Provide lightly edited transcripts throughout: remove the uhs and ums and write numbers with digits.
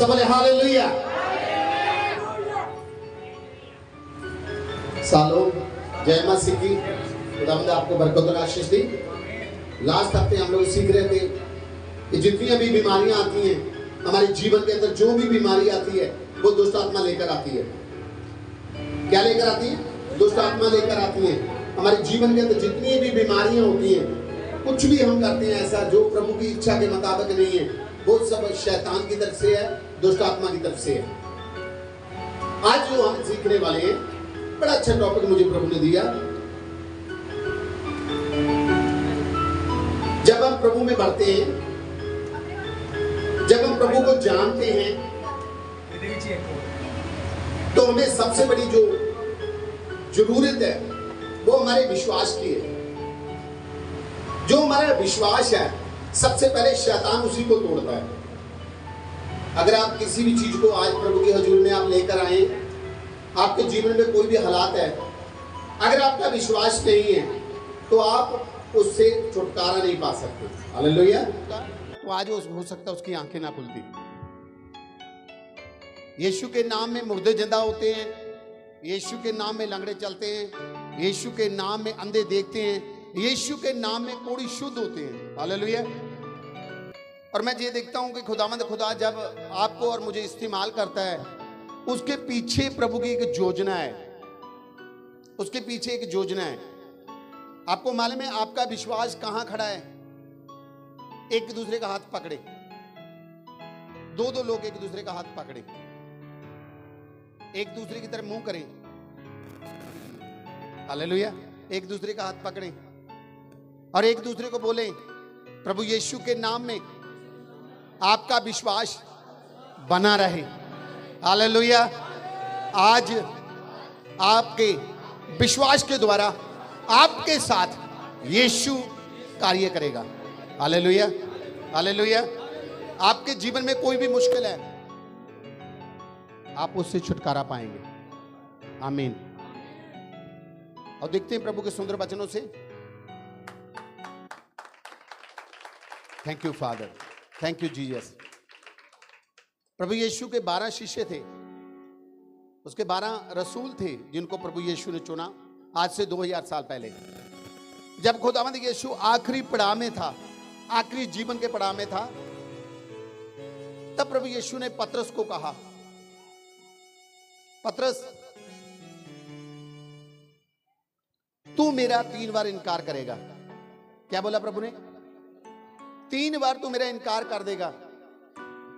सब बोले हालेलुया। सालों जय मसीह की। खुदावंद आपको बरकत और आशीष दी। लास्ट हफ्ते हम लोग सीख रहे थे कि जितनी भी बीमारियां आती हैं हमारे जीवन के अंदर, जो भी बीमारी आती है वो दुष्ट आत्मा लेकर आती है। क्या लेकर आती है? दुष्ट आत्मा लेकर आती है। हमारे जीवन के अंदर जितनी भी बीमारियां होती हैं, कुछ भी हम करते हैं ऐसा जो प्रभु की इच्छा के मुताबिक नहीं है, वो सब शैतान की तरफ से है, दुष्ट आत्मा की तरफ से है। आज जो हम सीखने वाले हैं, बड़ा अच्छा टॉपिक मुझे प्रभु ने दिया। जब हम प्रभु में बढ़ते हैं, जब हम प्रभु को जानते हैं, तो हमें सबसे बड़ी जो जरूरत है वो हमारे विश्वास की है। जो हमारा विश्वास है, सबसे पहले शैतान उसी को तोड़ता है। अगर आप किसी भी चीज को आज प्रभु के हजूर में आप लेकर आए, आपके जीवन में कोई भी हालात है, अगर आपका विश्वास नहीं है तो आप उससे छुटकारा नहीं पा सकते। हालेलुया। तो आज हो सकता है उसकी आंखें ना खुलती। यीशु के नाम में मुर्दे जिंदा होते हैं, यीशु के नाम में लंगड़े चलते हैं, यीशु के नाम में अंधे देखते हैं, यीशु के नाम में कोढ़ी शुद्ध होते हैं। हालेलुया। और मैं ये देखता हूं कि खुदावंद खुदा जब आपको और मुझे इस्तेमाल करता है, उसके पीछे प्रभु की एक योजना है। उसके पीछे एक योजना है। आपको मालूम है आपका विश्वास कहां खड़ा है? एक दूसरे का हाथ पकड़े, दो लोग एक दूसरे का हाथ पकड़े, एक दूसरे की तरफ मुंह करें। हालेलुया। एक दूसरे का हाथ पकड़ें और एक दूसरे को बोले, प्रभु यीशु के नाम में आपका विश्वास बना रहे। हालेलुया। आज आपके विश्वास के द्वारा आपके साथ यीशु कार्य करेगा। हालेलुया। हालेलुया। आपके जीवन में कोई भी मुश्किल है, आप उससे छुटकारा पाएंगे। आमीन। और देखते हैं प्रभु के सुंदर वचनों से। Thank you father, thank you Jesus. प्रभु यीशु के 12 शिष्य थे, उसके 12 रसूल थे जिनको प्रभु यीशु ने चुना आज से 2000 साल पहले। जब खुदावंद यीशु आखिरी पड़ाव में था, आखिरी जीवन के पड़ाव में था, तब प्रभु यीशु ने पतरस को कहा, पतरस तू मेरा 3 बार इनकार करेगा। क्या बोला प्रभु ने? 3 बार तू मेरा इनकार कर देगा।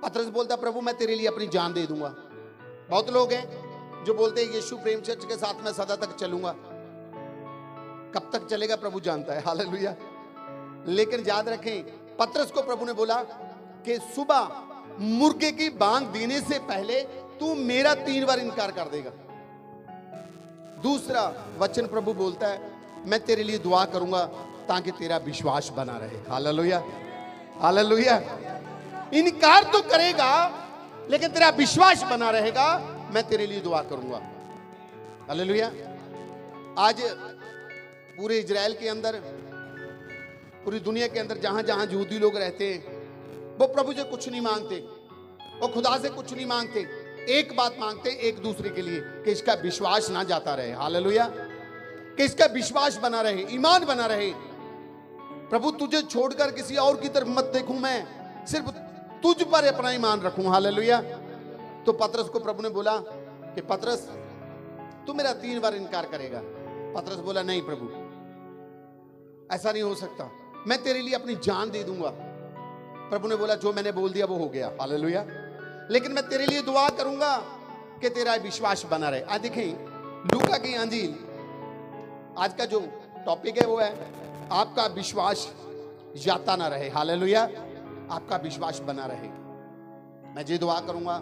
पतरस बोलता, प्रभु मैं तेरे लिए अपनी जान दे दूंगा। बहुत लोग हैं जो बोलते हैं यीशु प्रेम चर्च के साथ मैं सदा तक चलूंगा। कब तक चलेगा प्रभु जानता है। हालेलुया। लेकिन याद रखें, पतरस को प्रभु ने बोला कि सुबह मुर्गे की बांग देने से पहले तू मेरा 3 बार इनकार कर देगा। दूसरा वचन प्रभु बोलता है, मैं तेरे लिए दुआ करूंगा ताकि तेरा विश्वास बना रहे। हालेलुया। हालेलुया। इनकार तो करेगा लेकिन तेरा विश्वास बना रहेगा। मैं तेरे लिए दुआ करूंगा। हालेलुया। आज पूरे इजराइल के अंदर, पूरी दुनिया के अंदर जहां जहां यहूदी लोग रहते हैं, वो प्रभु से कुछ नहीं मांगते, वो खुदा से कुछ नहीं मांगते। एक बात मांगते एक दूसरे के लिए कि इसका विश्वास ना जाता रहे। हालेलुया। कि इसका विश्वास बना रहे, ईमान बना रहे। प्रभु तुझे छोड़कर किसी और की तरफ मत देखूं, मैं सिर्फ तुझ पर अपना ईमान रखूं। हालेलुया। तो पतरस को प्रभु ने बोला कि पतरस तू मेरा 3 बार इनकार करेगा। पतरस बोला, नहीं प्रभु, ऐसा नहीं हो सकता, मैं तेरे लिए अपनी जान दे दूंगा। प्रभु ने बोला, जो मैंने बोल दिया वो हो गया। हालेलुया। लेकिन मैं तेरे लिए दुआ करूंगा कि तेरा विश्वास बना रहे। आज देखें लूका की अंजील, आज का जो टॉपिक है वो है आपका विश्वास जाता ना रहे। हालेलुया। आपका विश्वास बना रहे। मैं ये दुआ करूंगा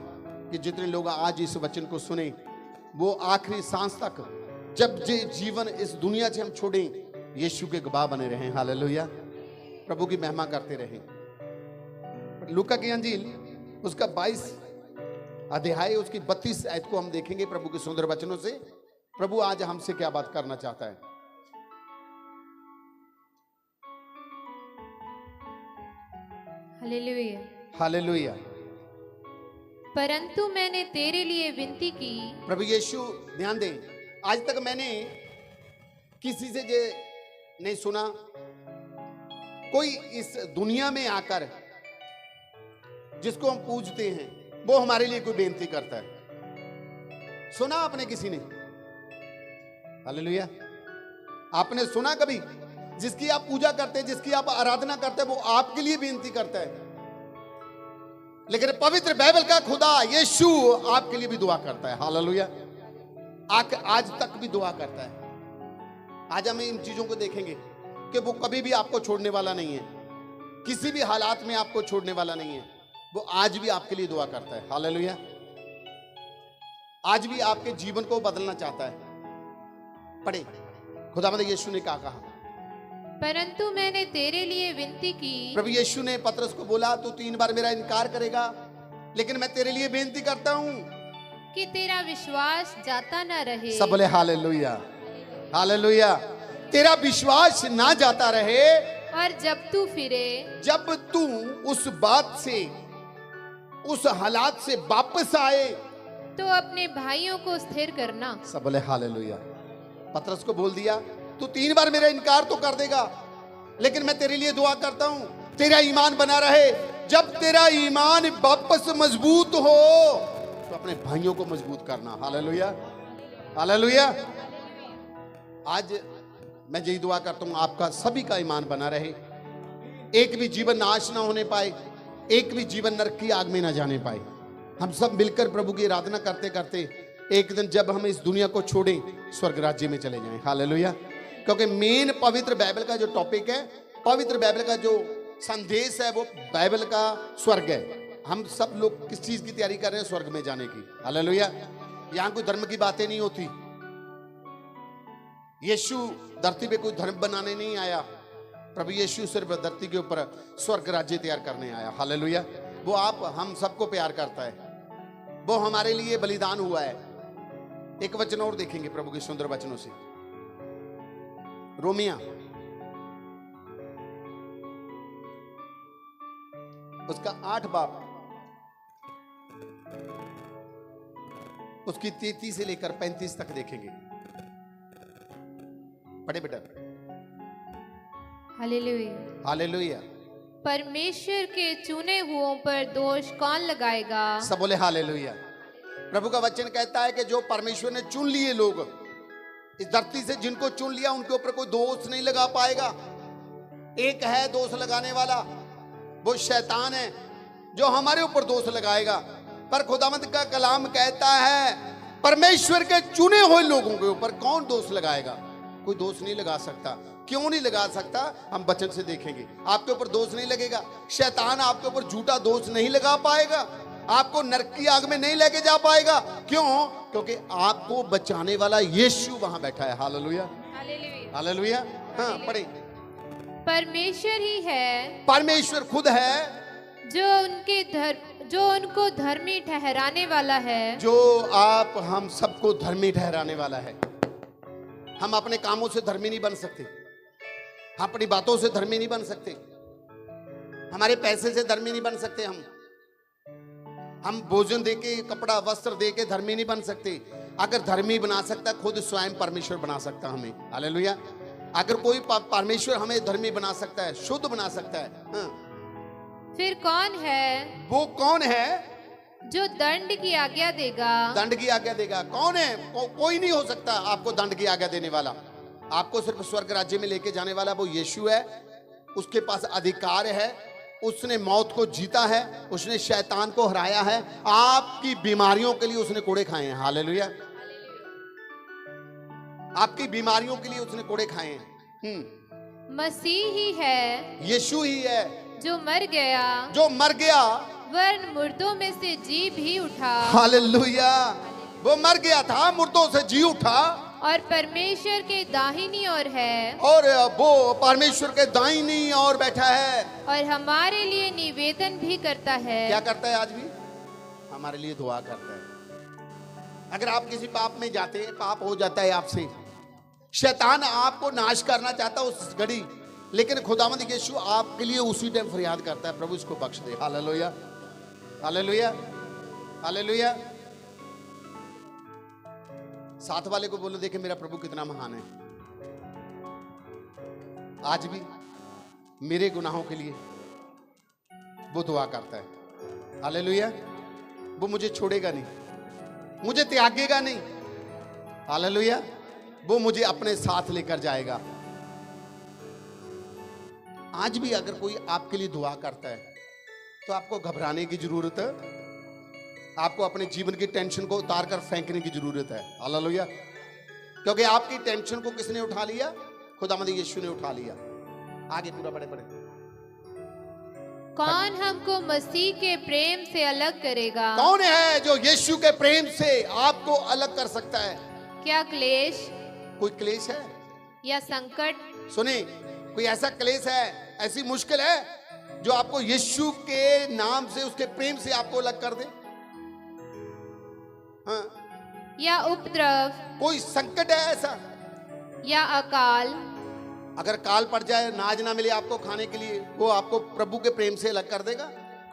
कि जितने लोग आज इस वचन को सुने, वो आखिरी सांस तक, जब ये जीवन इस दुनिया से हम छोड़ें, यीशु के गवाह बने रहें। हालेलुया। प्रभु की महिमा करते रहें। लूका की अंजील उसका 22 अध्याय, उसकी 32 आयत को हम देखेंगे प्रभु के सुंदर वचनों से। प्रभु आज हमसे क्या बात करना चाहता है। हालेलुया। हालेलुया। परंतु मैंने तेरे लिए विनती की। प्रभु यीशु ध्यान दें, आज तक मैंने किसी से ये नहीं सुना कोई इस दुनिया में आकर जिसको हम पूजते हैं वो हमारे लिए कोई बेनती करता है। सुना आपने किसी ने? हालेलुया। आपने सुना कभी जिसकी आप पूजा करते हैं, जिसकी आप आराधना करते हैं, वो आपके लिए बेनती करता है? लेकिन पवित्र बाइबल का खुदा यीशु आपके लिए भी दुआ करता है। हालेलुया। आज तक भी दुआ करता है। आज हम इन चीजों को देखेंगे कि वो कभी भी आपको छोड़ने वाला नहीं है, किसी भी हालात में आपको छोड़ने वाला नहीं है। वो आज भी आपके लिए दुआ करता है। हालेलुया। आज भी आपके जीवन को बदलना चाहता है। पढ़े, खुदावंद यीशु ने क्या कहा? परंतु मैंने तेरे लिए विनती की। प्रभु यीशु ने पतरस को बोला, तू 3 बार मेरा इनकार करेगा, लेकिन मैं तेरे लिए बेनती करता हूं कि तेरा विश्वास जाता ना रहे। सब बोले हालेलुया। हालेलुया। तेरा विश्वास ना जाता रहे, और जब तू फिरे, जब तू उस बात से, उस हालात से वापस आए, तो अपने भाइयों को स्थिर करना। सब बोले हालेलुया। पतरस को बोल दिया, तू 3 बार मेरा इनकार तो कर देगा, लेकिन मैं तेरे लिए दुआ करता हूं तेरा ईमान बना रहे। जब तेरा ईमान वापस मजबूत हो तो अपने भाइयों को मजबूत करना। हालेलुया। हालेलुया। आज मैं यही दुआ करता हूं, आपका सभी का ईमान बना रहे, एक भी जीवन नाश ना होने पाए, एक भी जीवन नरक की आग में ना जाने पाए। हम सब मिलकर प्रभु की आराधना करते करते एक दिन जब हम इस दुनिया को छोड़ें, स्वर्ग राज्य में चले जाएं। हालेलुया। क्योंकि मेन पवित्र बाइबल का जो टॉपिक है, पवित्र बाइबल का जो संदेश है, वो बाइबल का स्वर्ग है। हम सब लोग किस चीज की तैयारी कर रहे हैं? स्वर्ग में जाने की। हालेलुया। यहां कोई धर्म की बातें नहीं होती। यीशु धरती पे कोई धर्म बनाने नहीं आया। प्रभु यीशु सिर्फ धरती के ऊपर स्वर्ग राज्य तैयार करने आया। हालेलुया। वो आप हम सबको प्यार करता है, वो हमारे लिए बलिदान हुआ है। एक वचन और देखेंगे प्रभु के सुंदर वचनों से, रोमिया उसका 8 बाब, उसकी 33 से लेकर 35 तक देखेंगे। पढ़े बेटा। हालेलुया। हालेलुया। परमेश्वर के चुने हुओं पर दोष कौन लगाएगा? सब बोले हालेलुया। प्रभु का वचन कहता है कि जो परमेश्वर ने चुन लिए लोग इस धरती से, जिनको चुन लिया, उनके ऊपर कोई दोष नहीं लगा पाएगा। एक है दोष लगाने वाला, वो शैतान है जो हमारे ऊपर दोष लगाएगा। पर खुदावंद का कलाम कहता है परमेश्वर के चुने हुए लोगों के ऊपर कौन दोष लगाएगा? कोई दोष नहीं लगा सकता। क्यों नहीं लगा सकता? हम वचन से देखेंगे। आपके ऊपर दोष नहीं लगेगा। शैतान आपके ऊपर झूठा दोष नहीं लगा पाएगा, आपको नरक की आग में नहीं लेके जा पाएगा। क्यों? क्योंकि आपको बचाने वाला यीशु वहां बैठा है। हालेलुया। हालेलुया। हालेलुया। हाँ पढ़े। परमेश्वर ही है, परमेश्वर खुद है जो उनको धर्मी ठहराने वाला है। जो आप हम सबको धर्मी ठहराने वाला है। हम अपने कामों से धर्मी नहीं बन सकते, हम अपनी बातों से धर्मी नहीं बन सकते, हमारे पैसे से धर्मी नहीं बन सकते, हम भोजन देके, कपड़ा वस्त्र देके धर्मी नहीं बन सकते। अगर धर्मी बना सकता खुद स्वयं परमेश्वर बना सकता हमें। हालेलुया। अगर कोई परमेश्वर हमें धर्मी बना सकता है, शुद्ध बना सकता है, हाँ। फिर कौन है? वो कौन है जो दंड की आज्ञा देगा? दंड की आज्ञा देगा। कौन है? कोई नहीं हो सकता आपको दंड की आज्ञा देने वाला। आपको सिर्फ स्वर्ग राज्य में लेके जाने वाला वो यीशु है। उसके पास अधिकार है, उसने मौत को जीता है, उसने शैतान को हराया है। आपकी बीमारियों के लिए उसने कोड़े खाए हैं। हालेलुया। आपकी बीमारियों के लिए उसने कोड़े खाए हैं। मसीह ही है, यीशु ही है जो मर गया, वरन मुर्दों में से जी भी उठा। हालेलुया। वो मर गया था, मुर्दों से जी उठा, और परमेश्वर के दाहिनी ओर है, और वो परमेश्वर के दाहिनी ओर बैठा है, और हमारे लिए निवेदन भी करता है। क्या करता है? आज भी हमारे लिए दुआ करता है। अगर आप किसी पाप में जाते हैं, पाप हो जाता है आपसे, शैतान आपको नाश करना चाहता है उस घड़ी, लेकिन खुदावंद यीशु आपके लिए उसी टाइम फरियाद करता है, प्रभु इसको बख्श दे। हालेलुया। हालेलुया। हालेलुया। साथ वाले को बोलो, देखे मेरा प्रभु कितना महान है। आज भी मेरे गुनाहों के लिए वो दुआ करता है। हालेलुया। वो मुझे छोड़ेगा नहीं, मुझे त्यागेगा नहीं। हालेलुया। वो मुझे अपने साथ लेकर जाएगा। आज भी अगर कोई आपके लिए दुआ करता है तो आपको घबराने की जरूरत है, आपको अपने जीवन की टेंशन को उतार कर फेंकने की जरूरत है। हालेलुया। क्योंकि आपकी टेंशन को किसने उठा लिया? खुदावंद यीशु ने उठा लिया। आगे पूरा पढ़े। कौन हमको मसीह के प्रेम से अलग करेगा? कौन है जो यीशु के प्रेम से आपको अलग कर सकता है? क्या क्लेश, कोई क्लेश है या संकट? सुने, कोई ऐसा क्लेश है, ऐसी मुश्किल है जो आपको यीशु के नाम से, उसके प्रेम से आपको अलग कर दे? हाँ। या उपद्रव, कोई संकट है ऐसा? या अकाल? अगर काल पड़ जाए, नाज ना मिले आपको खाने के लिए, वो आपको प्रभु के प्रेम से अलग कर देगा?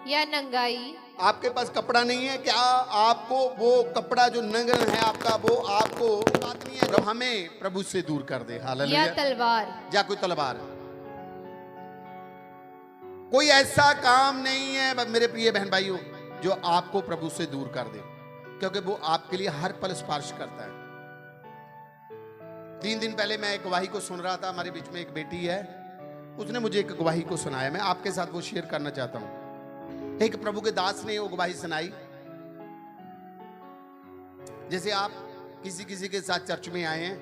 या नंगाई? आपके पास कपड़ा नहीं है, क्या आपको वो कपड़ा जो नंगन है आपका, वो आपको बात नहीं है जो हमें प्रभु से दूर कर दे? हालेलुया। या तलवार? या कोई तलवार? कोई ऐसा काम नहीं है मेरे प्रिय बहन भाइयों जो आपको प्रभु से दूर कर दे, क्योंकि वो आपके लिए हर पल स्पर्श करता है। 3 दिन पहले मैं एक गवाही को सुन रहा था। हमारे बीच में एक बेटी है, उसने मुझे एक गवाही को सुनाया। मैं आपके साथ वो शेयर करना चाहता हूं। एक प्रभु के दास ने वो गवाही सुनाई। जैसे आप किसी के साथ चर्च में आए हैं,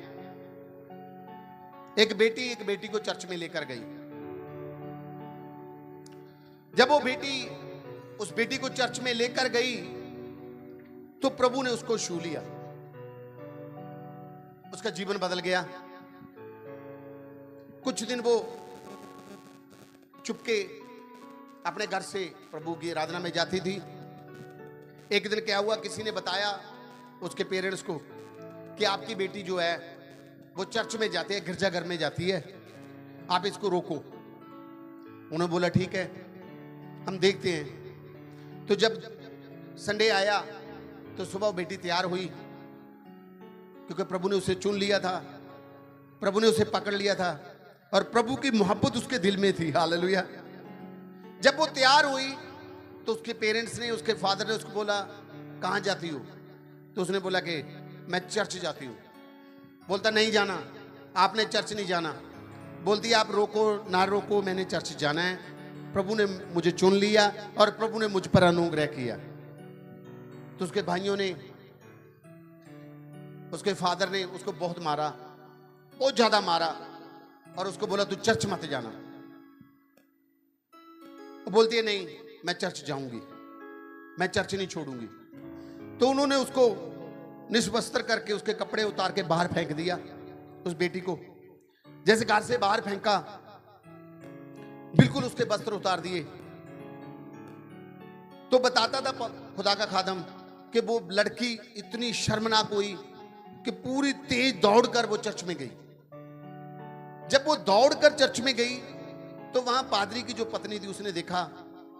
एक बेटी को चर्च में लेकर गई। जब वो बेटी उस बेटी को चर्च में लेकर गई तो प्रभु ने उसको छू लिया, उसका जीवन बदल गया। कुछ दिन वो चुपके अपने घर से प्रभु की आराधना में जाती थी। एक दिन क्या हुआ, किसी ने बताया उसके पेरेंट्स को कि आपकी बेटी जो है वो चर्च में जाती है, गिरजाघर में जाती है, आप इसको रोको। उन्होंने बोला ठीक है, हम देखते हैं। तो जब संडे आया तो सुबह बेटी तैयार हुई, क्योंकि प्रभु ने उसे चुन लिया था, प्रभु ने उसे पकड़ लिया था और प्रभु की मोहब्बत उसके दिल में थी। हालेलुया। जब वो तैयार हुई तो उसके पेरेंट्स ने, उसके फादर ने उसको बोला कहाँ जाती हो? तो उसने बोला कि मैं चर्च जाती हूँ। बोलता नहीं जाना, आपने चर्च नहीं जाना। बोलती आप रोको ना रोको, मैंने चर्च जाना है। प्रभु ने मुझे चुन लिया और प्रभु ने मुझ पर अनुग्रह किया। तो उसके भाइयों ने, उसके फादर ने उसको बहुत मारा, बहुत ज्यादा मारा और उसको बोला तू चर्च मत जाना। वो बोलती है नहीं मैं चर्च जाऊंगी, मैं चर्च नहीं छोड़ूंगी। तो उन्होंने उसको निष्वस्त्र करके उसके कपड़े उतार के बाहर फेंक दिया। उस बेटी को जैसे घर से बाहर फेंका, बिल्कुल उसके वस्त्र उतार दिए। तो बताता था खुदा का खादम कि वो लड़की इतनी शर्मनाक हुई कि पूरी तेज दौड़कर वो चर्च में गई। जब वो दौड़कर चर्च में गई तो वहां पादरी की जो पत्नी थी उसने देखा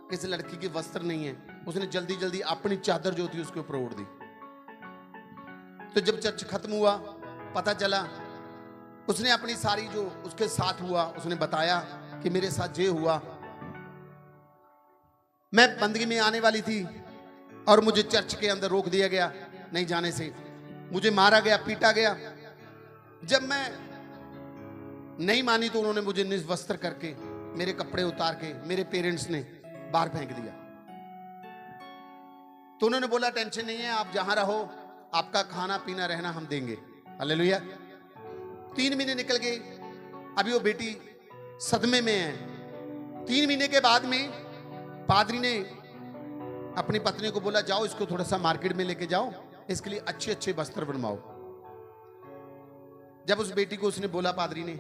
कि इस लड़की के वस्त्र नहीं है। उसने जल्दी जल्दी अपनी चादर जो थी उसके ऊपर ओढ़ दी। तो जब चर्च खत्म हुआ, पता चला, उसने अपनी सारी जो उसके साथ हुआ उसने बताया कि मेरे साथ ये हुआ, मैं बंदगी में आने वाली थी और मुझे चर्च के अंदर रोक दिया गया नहीं जाने से, मुझे मारा गया, पीटा गया। जब मैं नहीं मानी तो उन्होंने मुझे निवस्त्र करके, मेरे कपड़े उतार के मेरे पेरेंट्स ने बाहर फेंक दिया। तो उन्होंने बोला टेंशन नहीं है, आप जहां रहो, आपका खाना पीना रहना हम देंगे। हालेलुया। 3 महीने निकल गए, अभी वो बेटी सदमे में है। 3 महीने के बाद में पादरी ने अपनी पत्नी को बोला जाओ इसको थोड़ा सा मार्केट में लेके जाओ, इसके लिए अच्छे अच्छे वस्त्र बनवाओ। जब उस बेटी को उसने बोला पादरी ने,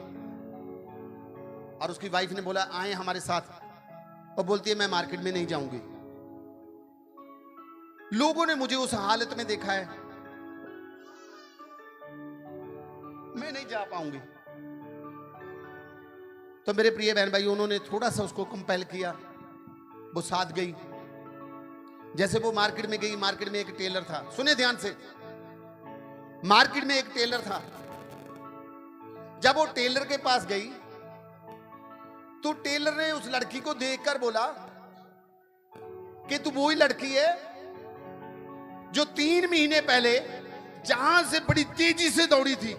और उसकी वाइफ ने बोला आए हमारे साथ, और बोलती है मैं मार्केट में नहीं जाऊंगी। लोगों ने मुझे उस हालत में देखा है, मैं नहीं जा पाऊंगी। तो मेरे प्रिय बहन भाई, उन्होंने थोड़ा सा उसको कंपेल किया, वो साथ गई। जैसे वो मार्केट में गई, मार्केट में एक टेलर था, सुने ध्यान से, मार्केट में एक टेलर था। जब वो टेलर के पास गई तो टेलर ने उस लड़की को देखकर बोला कि तू वही लड़की है जो 3 महीने पहले जहां से बड़ी तेजी से दौड़ी थी।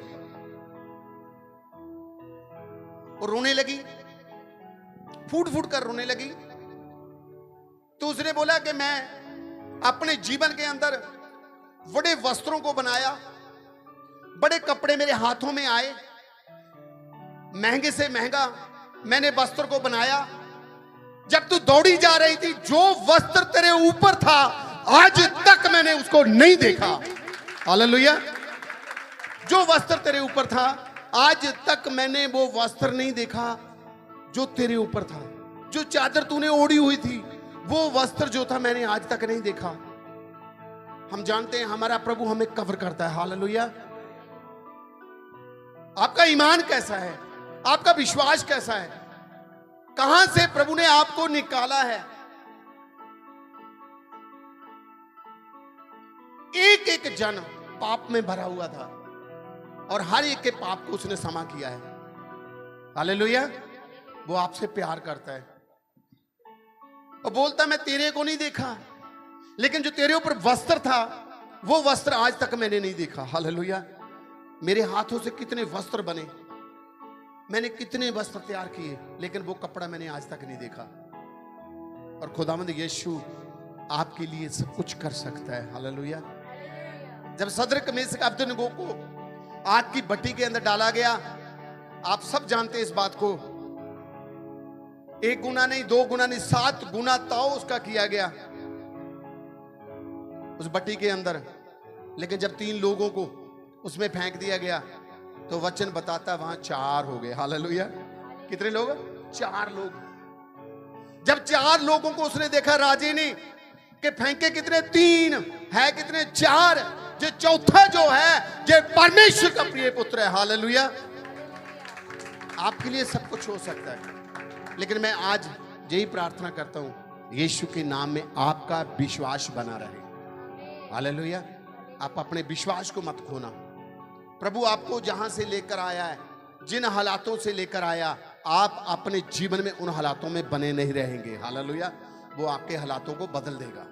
और रोने लगी, फूट फूट कर रोने लगी। तो उसने बोला कि मैं अपने जीवन के अंदर बड़े वस्त्रों को बनाया, बड़े कपड़े मेरे हाथों में आए, महंगे से महंगा मैंने वस्त्र को बनाया। जब तू दौड़ी जा रही थी, जो वस्त्र तेरे ऊपर था आज तक मैंने उसको नहीं देखा। हालेलुया। जो वस्त्र तेरे ऊपर था आज तक मैंने वो वस्त्र नहीं देखा जो तेरे ऊपर था। जो चादर तूने ओढ़ी हुई थी वो वस्त्र जो था मैंने आज तक नहीं देखा। हम जानते हैं हमारा प्रभु हमें कवर करता है। हालेलुया। आपका ईमान कैसा है? आपका विश्वास कैसा है? कहां से प्रभु ने आपको निकाला है? एक एक जन पाप में भरा हुआ था और हर एक के पाप को उसने क्षमा किया है। हालेलुया। वो आपसे प्यार करता है और बोलता मैं तेरे को नहीं देखा, लेकिन जो तेरे ऊपर वस्त्र था वो वस्त्र आज तक मैंने नहीं देखा। हालेलुया। मेरे हाथों से कितने वस्त्र बने, मैंने कितने वस्त्र तैयार किए, लेकिन वो कपड़ा मैंने आज तक नहीं देखा। और खुदावंद यीशु आपके लिए सब कुछ कर सकता है। हालेलुया। जब सदरक मेशक अबेदनगो को आग की भट्टी के अंदर डाला गया, आप सब जानते हैं इस बात को, 1 गुना नहीं, 2 गुना नहीं, 7 गुना ताव उसका किया गया उस भट्टी के अंदर। लेकिन जब 3 लोगों को उसमें फेंक दिया गया तो वचन बताता वहां 4 हो गए। हालेलुया। कितने लोग? 4 लोग। जब 4 लोगों को उसने देखा राजे ने कि फेंके कितने, 3 है, कितने 4, जो चौथा जो है जो परमेश्वर का प्रिय पुत्र है। हालेलुया। आपके लिए सब कुछ हो सकता है, लेकिन मैं आज यही प्रार्थना करता हूं, यीशु के नाम में आपका विश्वास बना रहे। हालेलुया। आप अपने विश्वास को मत खोना। प्रभु आपको जहां से लेकर आया है, जिन हालातों से लेकर आया, आप अपने जीवन में उन हालातों में बने नहीं रहेंगे। हालेलुया। वो आपके हालातों को बदल देगा।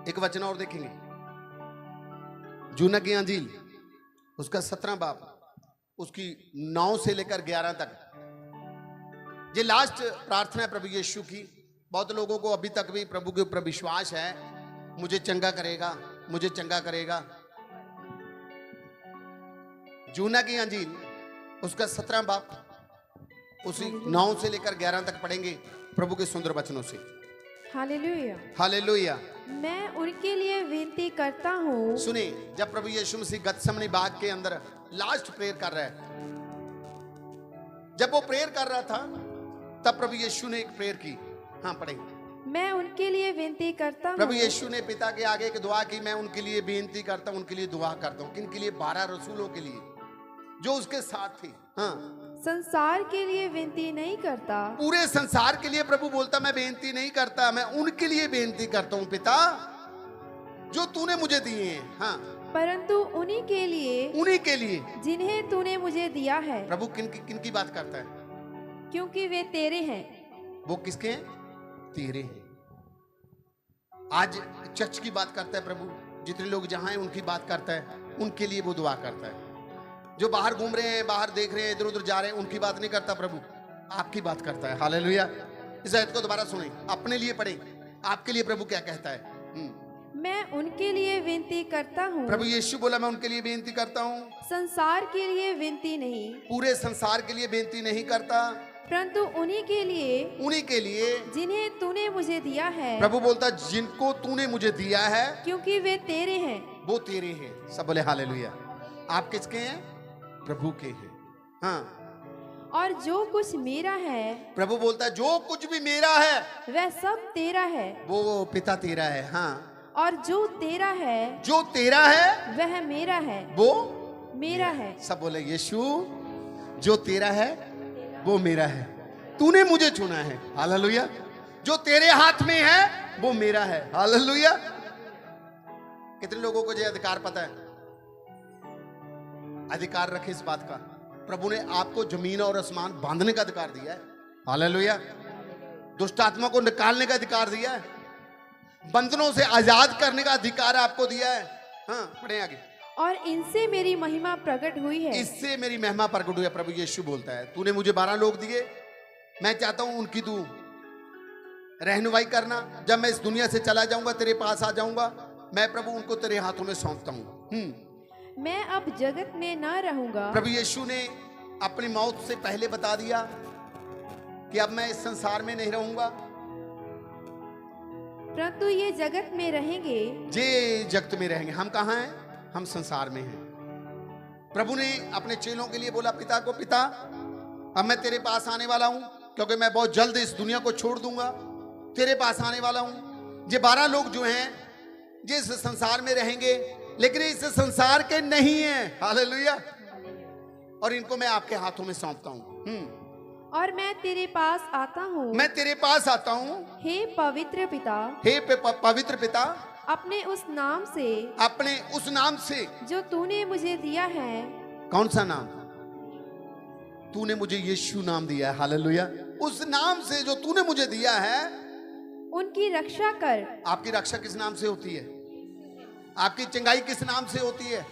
एक वचन और देखेंगे, यूहन्ना की अंजील उसका 17 बाब, उसकी 9 से लेकर 11 तक। ये लास्ट प्रार्थना है प्रभु यीशु की। बहुत लोगों को अभी तक भी प्रभु के ऊपर विश्वास है, मुझे चंगा करेगा, मुझे चंगा करेगा। यूहन्ना की अंजील उसका 17 बाब, उसी 9 से लेकर 11 तक पढ़ेंगे प्रभु के सुंदर वचनों से। हालेलुया। हालेलुया। मैं उनके लिए विनती करता हूँ। सुनिए, जब प्रभु यीशु मसीह गतसमनी बाग के अंदर लास्ट प्रेयर कर रहा है, जब वो प्रेयर कर रहा था तब प्रभु यीशु ने एक प्रेयर की। हाँ पढ़ेंगे। मैं उनके लिए विनती करता हूँ। प्रभु यीशु ने पिता के आगे एक दुआ की, मैं उनके लिए बेनती करता हूँ, उनके लिए दुआ करता हूँ। किनके लिए? 12 रसूलों के लिए जो उसके साथ थे। हाँ, संसार के लिए विनती नहीं करता। पूरे संसार के लिए प्रभु बोलता मैं बेनती नहीं करता, मैं उनके लिए बेनती करता हूँ पिता जो तूने मुझे दिए हैं। हाँ, परंतु उन्हीं के लिए जिन्हें तूने मुझे दिया है। प्रभु किन की बात करता है? क्योंकि वे तेरे हैं। वो किसके हैं? तेरे हैं। आज चर्च की बात करता है प्रभु, जितने लोग जहां हैं उनकी बात करता है, उनके लिए वो दुआ करता है। जो बाहर घूम रहे हैं, बाहर देख रहे हैं, इधर उधर जा रहे हैं, उनकी बात नहीं करता प्रभु, आपकी बात करता है। हालेलुया। इस आयत को दोबारा सुने, अपने लिए पढ़े, आपके लिए प्रभु क्या कहता है। मैं उनके लिए विनती करता हूँ। प्रभु यीशु बोला मैं उनके लिए बेनती करता हूँ, संसार के लिए विनती नहीं, पूरे संसार के लिए बेनती नहीं करता, परंतु उन्हीं के लिए जिन्हें तूने मुझे दिया है। प्रभु बोलता जिनको तूने मुझे दिया है, क्योंकि वे तेरे हैं। वो तेरे हैं। सब बोले हालेलुया। आप किसके हैं? प्रभु के हैं। हाँ, और जो कुछ मेरा है, प्रभु बोलता है जो कुछ भी मेरा है वह सब तेरा है, वो पिता तेरा है। हाँ, और जो तेरा है, जो तेरा है वह मेरा है, वो मेरा है। सब बोले यीशु जो तेरा है वो मेरा है, तूने मुझे चुना है। हालेलुया। जो तेरे हाथ में है वो मेरा है। हालेलुया। कितने लोगों को ये अधिकार पता है? अधिकार रखे इस बात का, प्रभु ने आपको जमीन और आसमान बांधने का अधिकार दिया है। हालेलुया। दुष्ट आत्मा को निकालने का अधिकार दिया है, बंधनों से आजाद करने का अधिकार आपको दिया है। हाँ, पढ़े आगे। और इनसे मेरी महिमा प्रकट हुई है। इससे मेरी महिमा प्रकट हुई है। प्रभु यीशु बोलता है, तूने मुझे 12 लोग दिए, मैं चाहता हूं उनकी तू रहनुमाई करना। जब मैं इस दुनिया से चला जाऊंगा, तेरे पास आ जाऊंगा, मैं प्रभु उनको तेरे हाथों में सौंपता हूं। मैं अब जगत में न रहूंगा। प्रभु यीशु ने अपनी मौत से पहले बता दिया कि अब मैं इस संसार में नहीं रहूंगा, परंतु ये जगत में रहेंगे। जे जगत में रहेंगे। हम कहाँ हैं? हम संसार में हैं। प्रभु ने अपने चेलों के लिए बोला पिता को, पिता अब मैं तेरे पास आने वाला हूं, क्योंकि मैं बहुत जल्द इस दुनिया को छोड़ दूंगा, तेरे पास आने वाला हूं। ये 12 लोग जो हैं जिस संसार में रहेंगे, लेकिन इस संसार के नहीं हैं। हालेलुया। और इनको मैं आपके हाथों में सौंपता हूं। और मैं तेरे पास आता हूँ। मैं तेरे पास आता हूँ। हे पवित्र पिता, हे पवित्र पिता, अपने उस नाम से, अपने उस नाम से जो तूने मुझे दिया है। कौन सा नाम? तूने मुझे यीशु नाम दिया है। हालेलुया। उस नाम से जो तूने मुझे दिया है, उनकी रक्षा कर। आपकी रक्षा किस नाम से होती है? आपकी चंगाई किस नाम से होती है?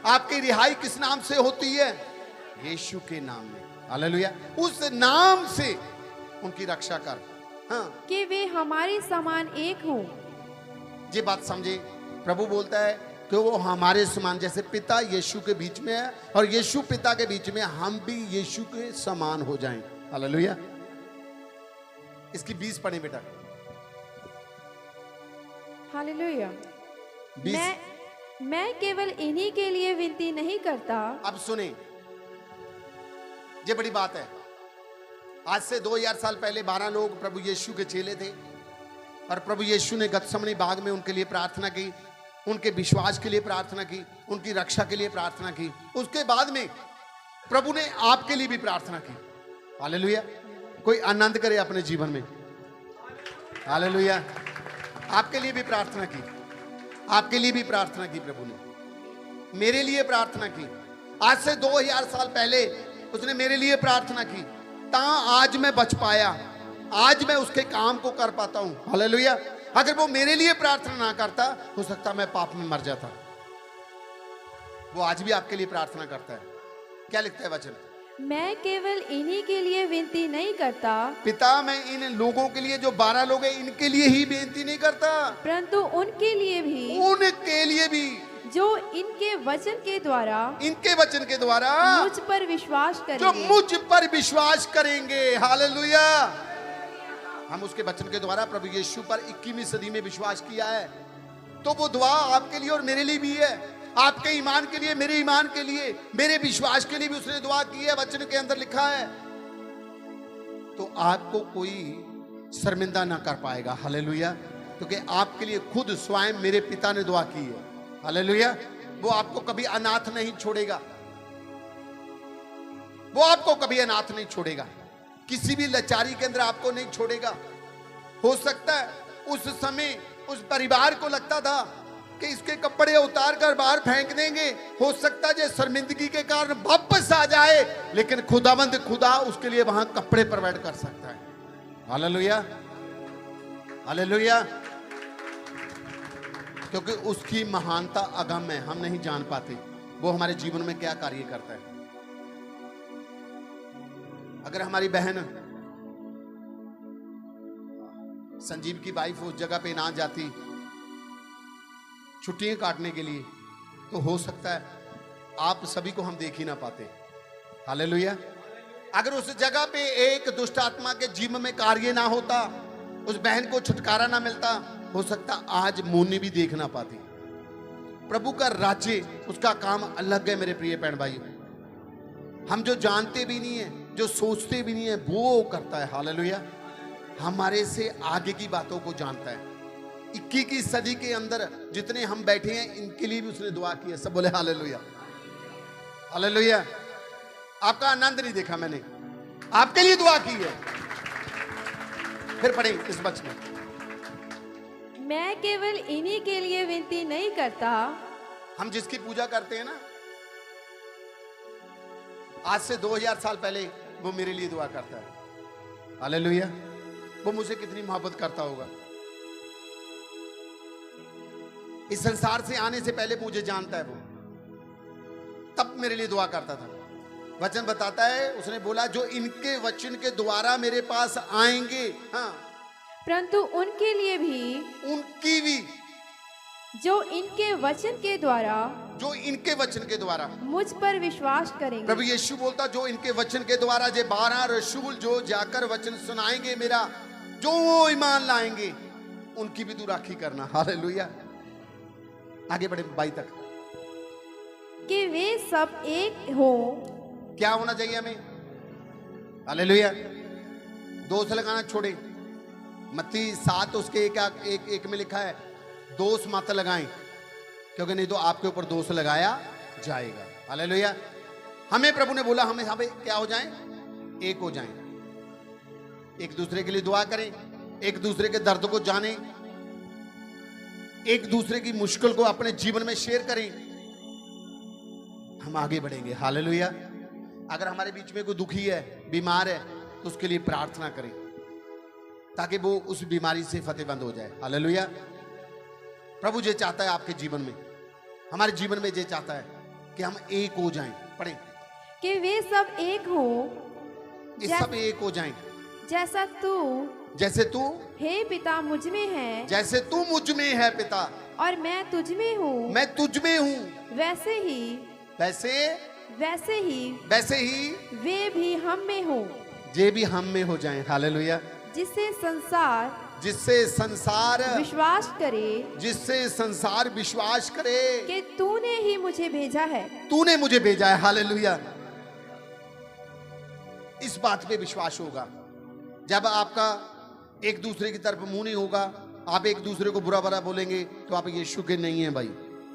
आपकी रिहाई किस नाम से होती है? यीशु के नाम में। हालेलुया। उस नाम से उनकी रक्षा कर। हाँ, कि वे हमारे समान एक हों। ये बात समझे, प्रभु बोलता है कि वो हमारे समान, जैसे पिता यीशु के बीच में है और यीशु पिता के बीच में, हम भी यीशु के समान हो जाएं। हालेलुया। इसकी 20 पढ़े बेटा। हालेलुया। मैं केवल इन्हीं के लिए विनती नहीं करता। अब सुने, ये बड़ी बात है। आज से 2000 साल पहले 12 लोग प्रभु यीशु के चेले थे, और प्रभु यीशु ने गतसमनी बाग में उनके लिए प्रार्थना की, उनके विश्वास के लिए प्रार्थना की, उनकी रक्षा के लिए प्रार्थना की। उसके बाद में प्रभु ने आपके लिए भी प्रार्थना की। हालेलुया। कोई आनंद करे अपने जीवन में। हालेलुया। आपके लिए भी प्रार्थना की, आपके लिए भी प्रार्थना की प्रभु ने, मेरे लिए प्रार्थना की। आज से 2000 साल पहले उसने मेरे लिए प्रार्थना की, आज मैं बच पाया, आज मैं उसके काम को कर पाता हूं। हालेलुया। अगर वो मेरे लिए प्रार्थना ना करता, हो सकता मैं पाप में मर जाता। वो आज भी आपके लिए प्रार्थना करता है। क्या लिखता है वचन? मैं केवल इन्हीं के लिए विनती नहीं करता। पिता, मैं इन लोगों के लिए, जो 12 लोग हैं, इनके लिए ही विनती नहीं करता, परंतु उनके लिए भी जो इनके वचन के द्वारा मुझ पर विश्वास करेंगे। जो मुझ पर विश्वास करेंगे। हालेलुया। हम उसके वचन के द्वारा प्रभु यीशु पर 21वीं सदी में विश्वास किया है, तो वो दुआ आपके लिए और मेरे लिए भी है। आपके ईमान के लिए, मेरे ईमान के लिए, मेरे विश्वास के लिए भी उसने दुआ की है। वचन के अंदर लिखा है, तो आपको कोई शर्मिंदा ना कर पाएगा। हालेलुया। क्योंकि आपके लिए खुद स्वयं मेरे पिता ने दुआ की है। हालेलुया। वो आपको कभी अनाथ नहीं छोड़ेगा, वो आपको कभी अनाथ नहीं छोड़ेगा, किसी भी लाचारी के अंदर आपको नहीं छोड़ेगा। हो सकता है उस समय उस परिवार को लगता था कि इसके कपड़े उतार कर बाहर फेंक देंगे, हो सकता है शर्मिंदगी के कारण वापस आ जाए, लेकिन खुदावंद खुदा उसके लिए वहां कपड़े प्रोवाइड कर सकता है। हालेलुया। हालेलुया। क्योंकि उसकी महानता अगम है, हम नहीं जान पाते वो हमारे जीवन में क्या कार्य करता है। अगर हमारी बहन संजीव की वाइफ उस जगह पे ना जाती छुट्टियां काटने के लिए, तो हो सकता है आप सभी को हम देख ही ना पाते। हालेलुया। अगर उस जगह पे एक दुष्ट आत्मा के जीवन में कार्य ना होता, उस बहन को छुटकारा ना मिलता, हो सकता आज मोनी भी देख ना पाती। प्रभु का राज्य, उसका काम अलग है मेरे प्रिय बहन भाई। हम जो जानते भी नहीं है, जो सोचते भी नहीं है, वो करता है। हालेलुया। हमारे से आगे की बातों को जानता है। 21वीं सदी के अंदर जितने हम बैठे हैं, इनके लिए भी उसने दुआ की है। सब बोले हालेलुया। हालेलुया। आपका आनंद नहीं देखा मैंने, आपके लिए दुआ की है। फिर पढ़े इस वचन में, मैं केवल इन्हीं के लिए विनती नहीं करता। हम जिसकी पूजा करते हैं ना, आज से 2000 साल पहले वो मेरे लिए दुआ करता है। हालेलुया। वो मुझे कितनी मोहब्बत करता होगा। इस संसार से आने से पहले मुझे जानता है वो, तब मेरे लिए दुआ करता था। वचन बताता है, उसने बोला जो इनके वचन के द्वारा मेरे पास आएंगे, हाँ, परंतु उनके लिए भी, उनकी भी, जो इनके वचन के द्वारा, जो इनके वचन के द्वारा मुझ पर विश्वास करेंगे। प्रभु यीशु बोलता जो इनके वचन के द्वारा जे 12 रसूल जो जाकर वचन सुनाएंगे मेरा, जो वो ईमान लाएंगे, उनकी भी तू राखी करना। हालेलुया। आगे बढ़े 22 तक। कि वे सब एक हो। क्या होना चाहिए हमें? हालेलुया। दोष लगाना छोड़े। मत्ती 7 उसके एक में लिखा है, दोष मत लगाएं, क्योंकि नहीं तो आपके ऊपर दोष लगाया जाएगा। हालेलुया। हमें प्रभु ने बोला हमें क्या हो जाएं? एक हो जाएं। एक दूसरे के लिए दुआ करें, एक दूसरे के दर्द को जानें, एक दूसरे की मुश्किल को अपने जीवन में शेयर करें, हम आगे बढ़ेंगे। हालेलुया। अगर हमारे बीच में कोई दुखी है, बीमार है, तो उसके लिए प्रार्थना करें ताकि वो उस बीमारी से फतेहबंद हो जाए। हालेलुया। प्रभु ये चाहता है आपके जीवन में, हमारे जीवन में ये चाहता है कि हम एक हो जाएं। पढ़ें कि वे सब एक हो, सब एक हो जाएं, जैसे तू हे पिता मुझ में है, जैसे तू मुझ में है पिता, और मैं तुझ में हूँ, मैं तुझ में हूँ, वैसे ही वे भी हम में हो, ये भी हम में हो जाएं। हालेलुया। जिससे संसार विश्वास करे कि तूने ही मुझे भेजा है। तूने मुझे भेजा है। हालेलुया। इस बात पे विश्वास होगा जब आपका एक दूसरे की तरफ मुंह नहीं होगा, आप एक दूसरे को बुरा भला बोलेंगे तो आप यीशु के नहीं हैं भाई।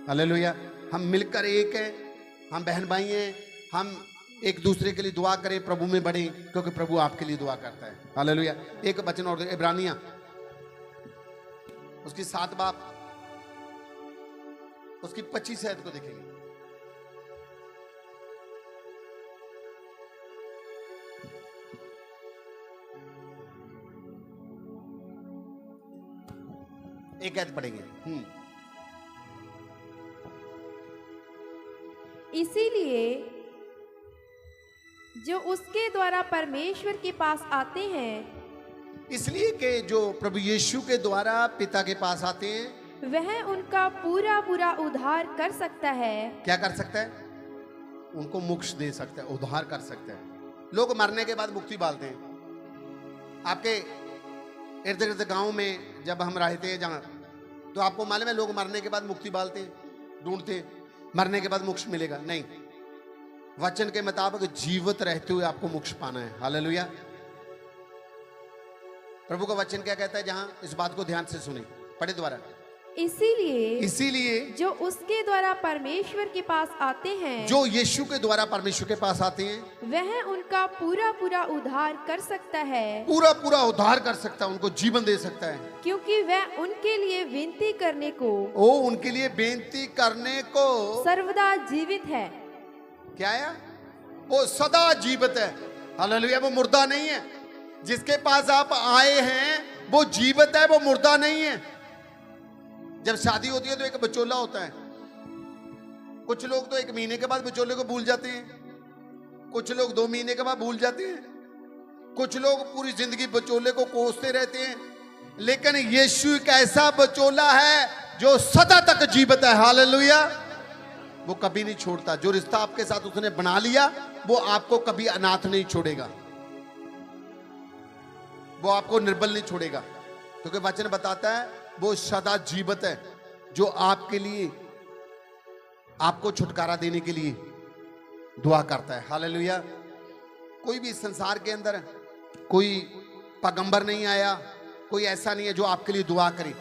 हालेलुया। हम मिलकर एक हैं, हम बहन भाई हैं, हम एक दूसरे के लिए दुआ करें, प्रभु में बढ़े, क्योंकि प्रभु आपके लिए दुआ करता है। हालेलुया। एक वचन और, इब्रानिया उसकी 7 बाब उसकी 25 आयत को देखेंगे। एक आयत पढ़ेंगे। इसीलिए जो उसके द्वारा परमेश्वर के पास आते हैं, इसलिए कि जो प्रभु यीशु के द्वारा पिता के पास आते हैं, वह उनका पूरा पूरा उद्धार कर सकता है। क्या कर सकता है? उनको मोक्ष दे सकता है, उद्धार कर सकता है। लोग मरने के बाद मुक्ति पालते हैं। आपके इर्द गिर्द गाँव में जब हम रहते हैं जहाँ, तो आपको मालूम है लोग मरने के बाद मुक्ति पालते हैं, ढूंढते हैं मरने के बाद मोक्ष मिलेगा। नहीं, वचन के मुताबिक जीवित रहते हुए आपको मोक्ष पाना है। हालेलुया। प्रभु का वचन क्या कहता है? जहां इस बात को ध्यान से सुने, पढ़े दोबारा। इसीलिए जो उसके द्वारा परमेश्वर के पास आते हैं, जो यीशु के द्वारा परमेश्वर के पास आते हैं, वह उनका पूरा पूरा उद्धार कर सकता है। पूरा पूरा उद्धार कर सकता है, उनको जीवन दे सकता है, क्योंकि वह उनके लिए विनती करने को, उनके लिए बेनती करने को सर्वदा जीवित है। क्या है? वो सदा जीवित है। हालेलुया। वो मुर्दा नहीं है। जिसके पास आप आए हैं वो जीवित है, वो मुर्दा नहीं है। जब शादी होती है तो एक बचोला होता है। कुछ लोग तो 1 महीने के बाद बचोले को भूल जाते हैं, कुछ लोग 2 महीने के बाद भूल जाते हैं, कुछ लोग पूरी जिंदगी बचोले को कोसते रहते हैं। लेकिन यीशु एक ऐसा बचोला है जो सदा तक जीवित है। हालेलुया। वो कभी नहीं छोड़ता। जो रिश्ता आपके साथ उसने बना लिया वो आपको कभी अनाथ नहीं छोड़ेगा, वो आपको निर्बल नहीं छोड़ेगा, क्योंकि वचन बताता है वो सदा जीवित है, जो आपके लिए, आपको छुटकारा देने के लिए दुआ करता है। हालेलुया। कोई भी संसार के अंदर कोई पैगंबर नहीं आया, कोई ऐसा नहीं है जो आपके लिए दुआ करे,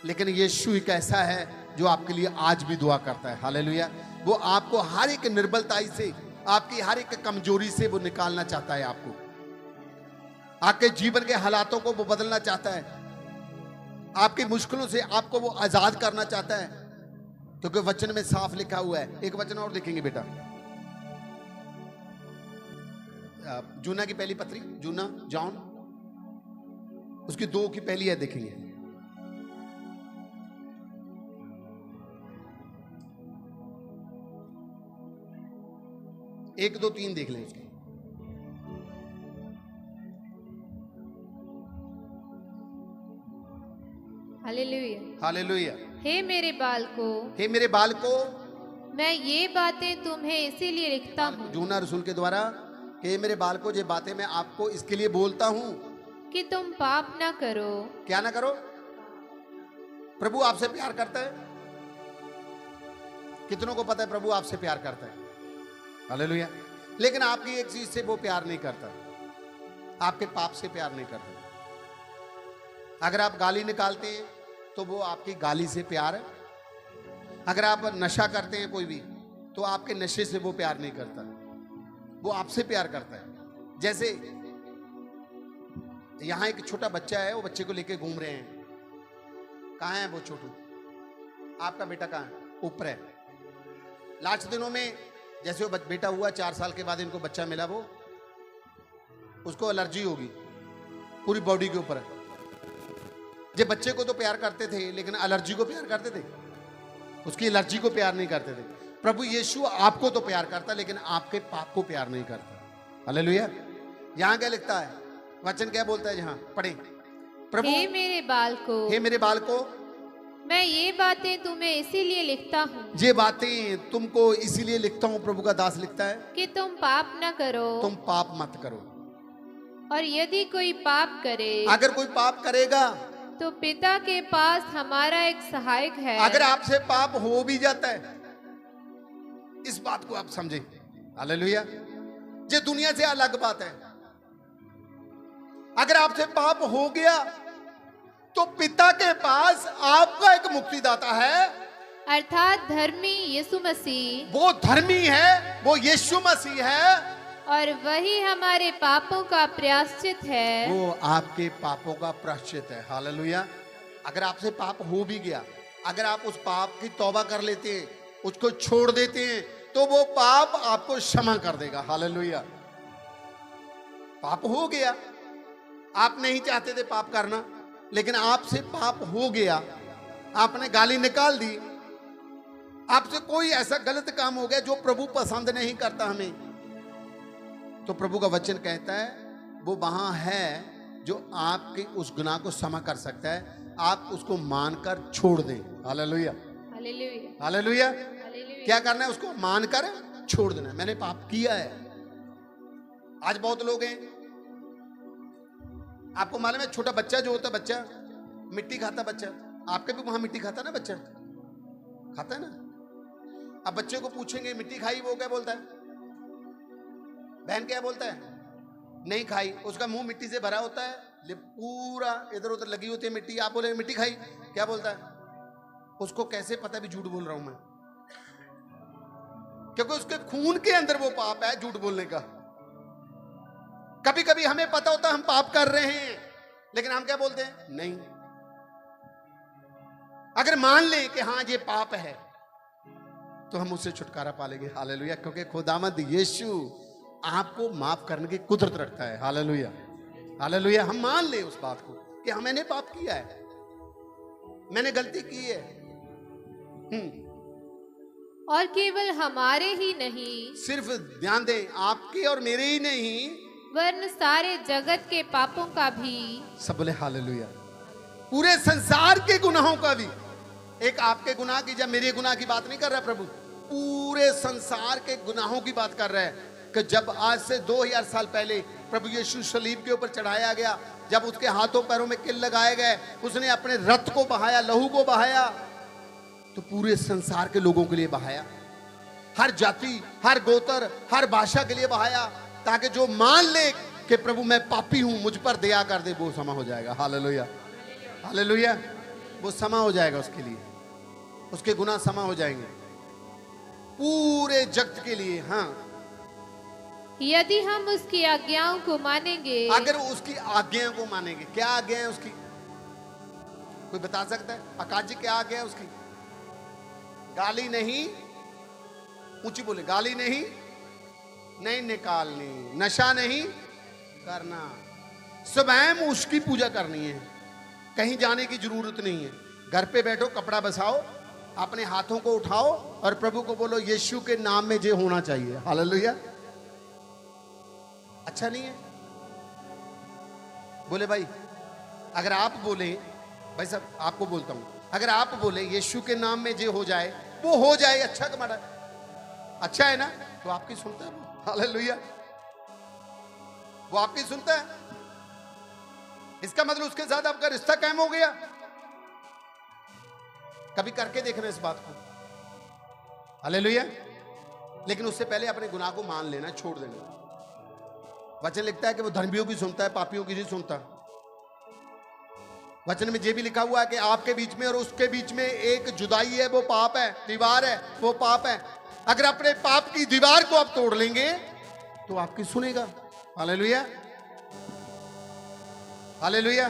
लेकिन यीशु एक ऐसा है जो आपके लिए आज भी दुआ करता है। हालेलुया। वो आपको हर एक निर्बलताई से, आपकी हर एक कमजोरी से वो निकालना चाहता है, आपको आपके जीवन के हालातों को वो बदलना चाहता है। आपकी मुश्किलों से आपको वो आजाद करना चाहता है, क्योंकि वचन में साफ लिखा हुआ है। एक वचन और देखेंगे बेटा, जूना की पहली पत्री, जूना जॉन, उसकी 2 की पहली है, देखेंगे। एक, 2, 3 देख लें उसकी। हालेलुया। हालेलुया। हे मेरे बालको, हे मेरे बालको, मैं ये बातें तुम्हें इसीलिए लिखता हूँ, जूना रसूल के द्वारा, हे मेरे बालको, ये बातें मैं आपको इसके लिए बोलता हूँ कि तुम पाप ना करो। क्या ना करो? प्रभु आपसे प्यार करता है। कितनों को पता है प्रभु आपसे प्यार करता है? हालेलुया। लेकिन आपकी एक चीज से वो प्यार नहीं करता, आपके पाप से प्यार नहीं करता। अगर आप गाली निकालते हैं तो वो आपकी गाली से प्यार है। अगर आप नशा करते हैं कोई भी, तो आपके नशे से वो प्यार नहीं करता, वो आपसे प्यार करता है। जैसे यहां एक छोटा बच्चा है, वो बच्चे को लेके घूम रहे हैं। कहां है वो छोटू? आपका बेटा कहां है? ऊपर है। लास्ट दिनों में जैसे वो बेटा हुआ, 4 साल के बाद इनको बच्चा मिला, वो उसको एलर्जी होगी पूरी बॉडी के ऊपर। जब बच्चे को तो प्यार करते थे, लेकिन एलर्जी को प्यार करते थे? उसकी एलर्जी को प्यार नहीं करते थे। प्रभु यीशु आपको तो प्यार करता, लेकिन आपके पाप को प्यार नहीं करता। हालेलुया। यहां क्या लिखता है? वचन क्या बोलता है? जहां पढ़े, प्रभु हे मेरे बालको, हे मेरे बालको, मैं ये बातें तुम्हें इसीलिए लिखता हूँ, ये बातें तुमको इसीलिए लिखता हूँ, प्रभु का दास लिखता है, कि तुम पाप न करो। तुम पाप मत करो। और यदि कोई पाप करे, अगर कोई पाप करेगा तो पिता के पास हमारा एक सहायक है। अगर आपसे पाप हो भी जाता है, इस बात को आप समझे। हालेलुया। ये दुनिया से अलग बात है। अगर आपसे पाप हो गया तो पिता के पास आपका एक मुक्तिदाता है, अर्थात धर्मी यीशु मसीह। वो धर्मी है, वो यीशु मसीह है, और वही हमारे पापों का प्रायश्चित है। वो आपके पापों का प्रायश्चित है। हालेलुया। अगर आपसे पाप हो भी गया, अगर आप उस पाप की तौबा कर लेते हैं, उसको छोड़ देते हैं, तो वो पाप आपको क्षमा कर देगा। हालेलुया। पाप हो गया, आप नहीं चाहते थे पाप करना, लेकिन आपसे पाप हो गया, आपने गाली निकाल दी, आपसे कोई ऐसा गलत काम हो गया जो प्रभु पसंद नहीं करता हमें, तो प्रभु का वचन कहता है वो वहां है जो आपके उस गुनाह को क्षमा कर सकता है। आप उसको मानकर छोड़ दें। हालेलुया। हालेलुया। हालेलुया। हालेलुया। क्या करना है? उसको मानकर छोड़ देना है। मैंने पाप किया है। आज बहुत लोग हैं, आपको मालूम है, छोटा बच्चा जो होता है, बच्चा मिट्टी खाता, बच्चा आपके भी वहां मिट्टी खाता ना, बच्चा खाता है ना। अब बच्चे को पूछेंगे मिट्टी खाई, वो क्या बोलता है? बहन क्या बोलता है? नहीं खाई। उसका मुंह मिट्टी से भरा होता है, पूरा इधर उधर लगी होती है मिट्टी। आप बोले मिट्टी खाई, क्या बोलता है? उसको कैसे पता भी झूठ बोल रहा हूं मैं? क्योंकि उसके खून के अंदर वो पाप है झूठ बोलने का। कभी कभी हमें पता होता है हम पाप कर रहे हैं, लेकिन हम क्या बोलते हैं? नहीं। अगर मान लें कि हाँ ये पाप है, तो हम उससे छुटकारा पा लेंगे। हालेलुया। क्योंकि खुदावंद यीशु आपको माफ करने की कुदरत रखता है। हालेलुया। हालेलुया। हम मान ले उस बात को कि हाँ मैंने पाप किया है, मैंने गलती की है। और केवल हमारे ही नहीं, सिर्फ ध्यान दें, आपके और मेरे ही नहीं, वरन सारे जगत के पापों का भी। सब बोले हालेलुया। पूरे संसार के गुनाहों का भी। एक आपके गुनाह की, जब मेरे गुनाह की बात नहीं कर रहा प्रभु, पूरे संसार के गुनाहों की बात कर रहा है। कि जब आज से 2000 साल पहले प्रभु यीशु सलीब के ऊपर चढ़ाया गया, जब उसके हाथों पैरों में किल लगाए गए, उसने अपने रक्त को बहाया, लहू को बहाया, तो पूरे संसार के लोगों के लिए बहाया, हर जाति, हर गोत्र, हर भाषा के लिए बहाया, ताकि जो मान ले कि प्रभु मैं पापी हूं, मुझ पर दया कर दे, वो क्षमा हो जाएगा। हालेलुया। हालेलुया। वो क्षमा हो जाएगा उसके लिए, उसके गुनाह क्षमा हो जाएंगे पूरे जगत के लिए। हाँ, यदि हम उसकी आज्ञाओं को मानेंगे। अगर उसकी आज्ञाओं को मानेंगे। क्या आज्ञा है उसकी? कोई बता सकता है? आकाश जी क्या आ गया उसकी? गाली नहीं, ऊंची बोले, गाली नहीं निकालनी, नशा नहीं करना, स्वयं उसकी पूजा करनी है, कहीं जाने की जरूरत नहीं है। घर पे बैठो, कपड़ा बसाओ, अपने हाथों को उठाओ और प्रभु को बोलो यीशु के नाम में जो होना चाहिए। हालेलुया। अच्छा नहीं है? बोले भाई, अगर आप बोले, भाई साहब आपको बोलता हूं, अगर आप बोले यीशु के नाम में जो हो जाए वो हो जाए, अच्छा कमाड़ा, अच्छा है ना? तो आपकी सुनता है वो। हालेलुया। वो आपकी सुनता है, इसका मतलब उसके साथ आपका रिश्ता कायम हो गया। कभी करके देखना इस बात को। हालेलुया। लेकिन उससे पहले अपने गुनाह को मान लेना, छोड़ देना। वचन लिखता है कि वो धर्मियों की सुनता है, पापियों की नहीं सुनता। वचन में ये भी लिखा हुआ है कि आपके बीच में और उसके बीच में एक जुदाई है, वो पाप है, दीवार है, वो पाप है। अगर अपने पाप की दीवार को आप तोड़ लेंगे तो आपकी सुनेगा। Hallelujah, hallelujah.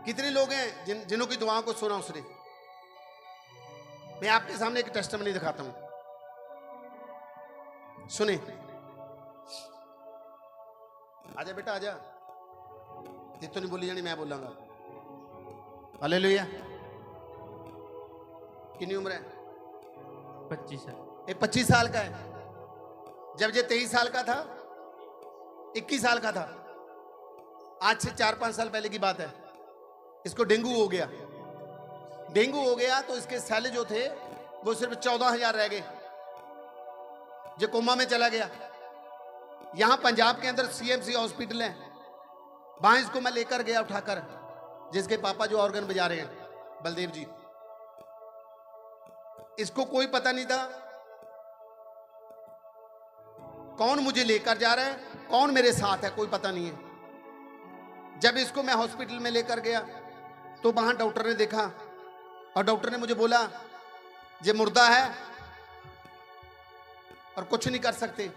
कितने लोग हैं जिन्हों की दुआओं को सुना उसने? मैं आपके सामने एक टेस्टिमनी दिखाता हूं, सुने। आजा बेटा आजा, ये तो नहीं बोली जानी, मैं बोलूंगा। हालेलुया। कितनी उम्र है? 25 है। ये 25 साल का है। जब ये 23 साल का था, 21 साल का था, आज से 4-5 साल पहले की बात है, इसको डेंगू हो गया। डेंगू हो गया तो इसके सेल जो थे वो सिर्फ 14,000 रह गए। जो कोमा में चला गया। यहां पंजाब के अंदर CMC हॉस्पिटल है, वहां इसको मैं लेकर गया उठाकर, जिसके पापा जो ऑर्गन बजा रहे हैं, बलदेव जी। इसको कोई पता नहीं था कौन मुझे लेकर जा रहा है, कौन मेरे साथ है, कोई पता नहीं है। जब इसको मैं हॉस्पिटल में लेकर गया तो वहां डॉक्टर ने देखा और डॉक्टर ने मुझे बोला ये मुर्दा है और कुछ नहीं कर सकते।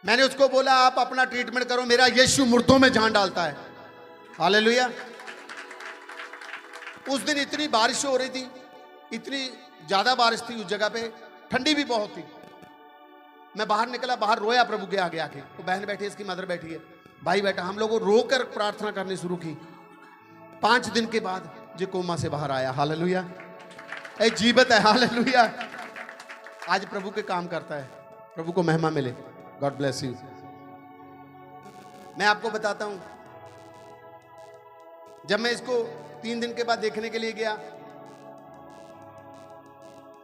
मैंने उसको बोला आप अपना ट्रीटमेंट करो, मेरा यीशु मुर्दों में जान डालता है। हालेलुया। उस दिन इतनी बारिश हो रही थी, इतनी ज्यादा बारिश थी उस जगह पे, ठंडी भी बहुत थी। मैं बाहर निकला, बाहर रोया प्रभु के आगे आके। तो बहन बैठी है, इसकी मदर बैठी है, भाई बैठा, हम लोगों रोकर प्रार्थना करनी शुरू की। 5 दिन के बाद जो कोमा से बाहर आया। हालेलुया। ए जीवत है। हालेलुया। आज प्रभु के काम करता है, प्रभु को महिमा मिले। God bless you. मैं आपको बताता हूं, जब मैं इसको 3 दिन के बाद देखने के लिए गया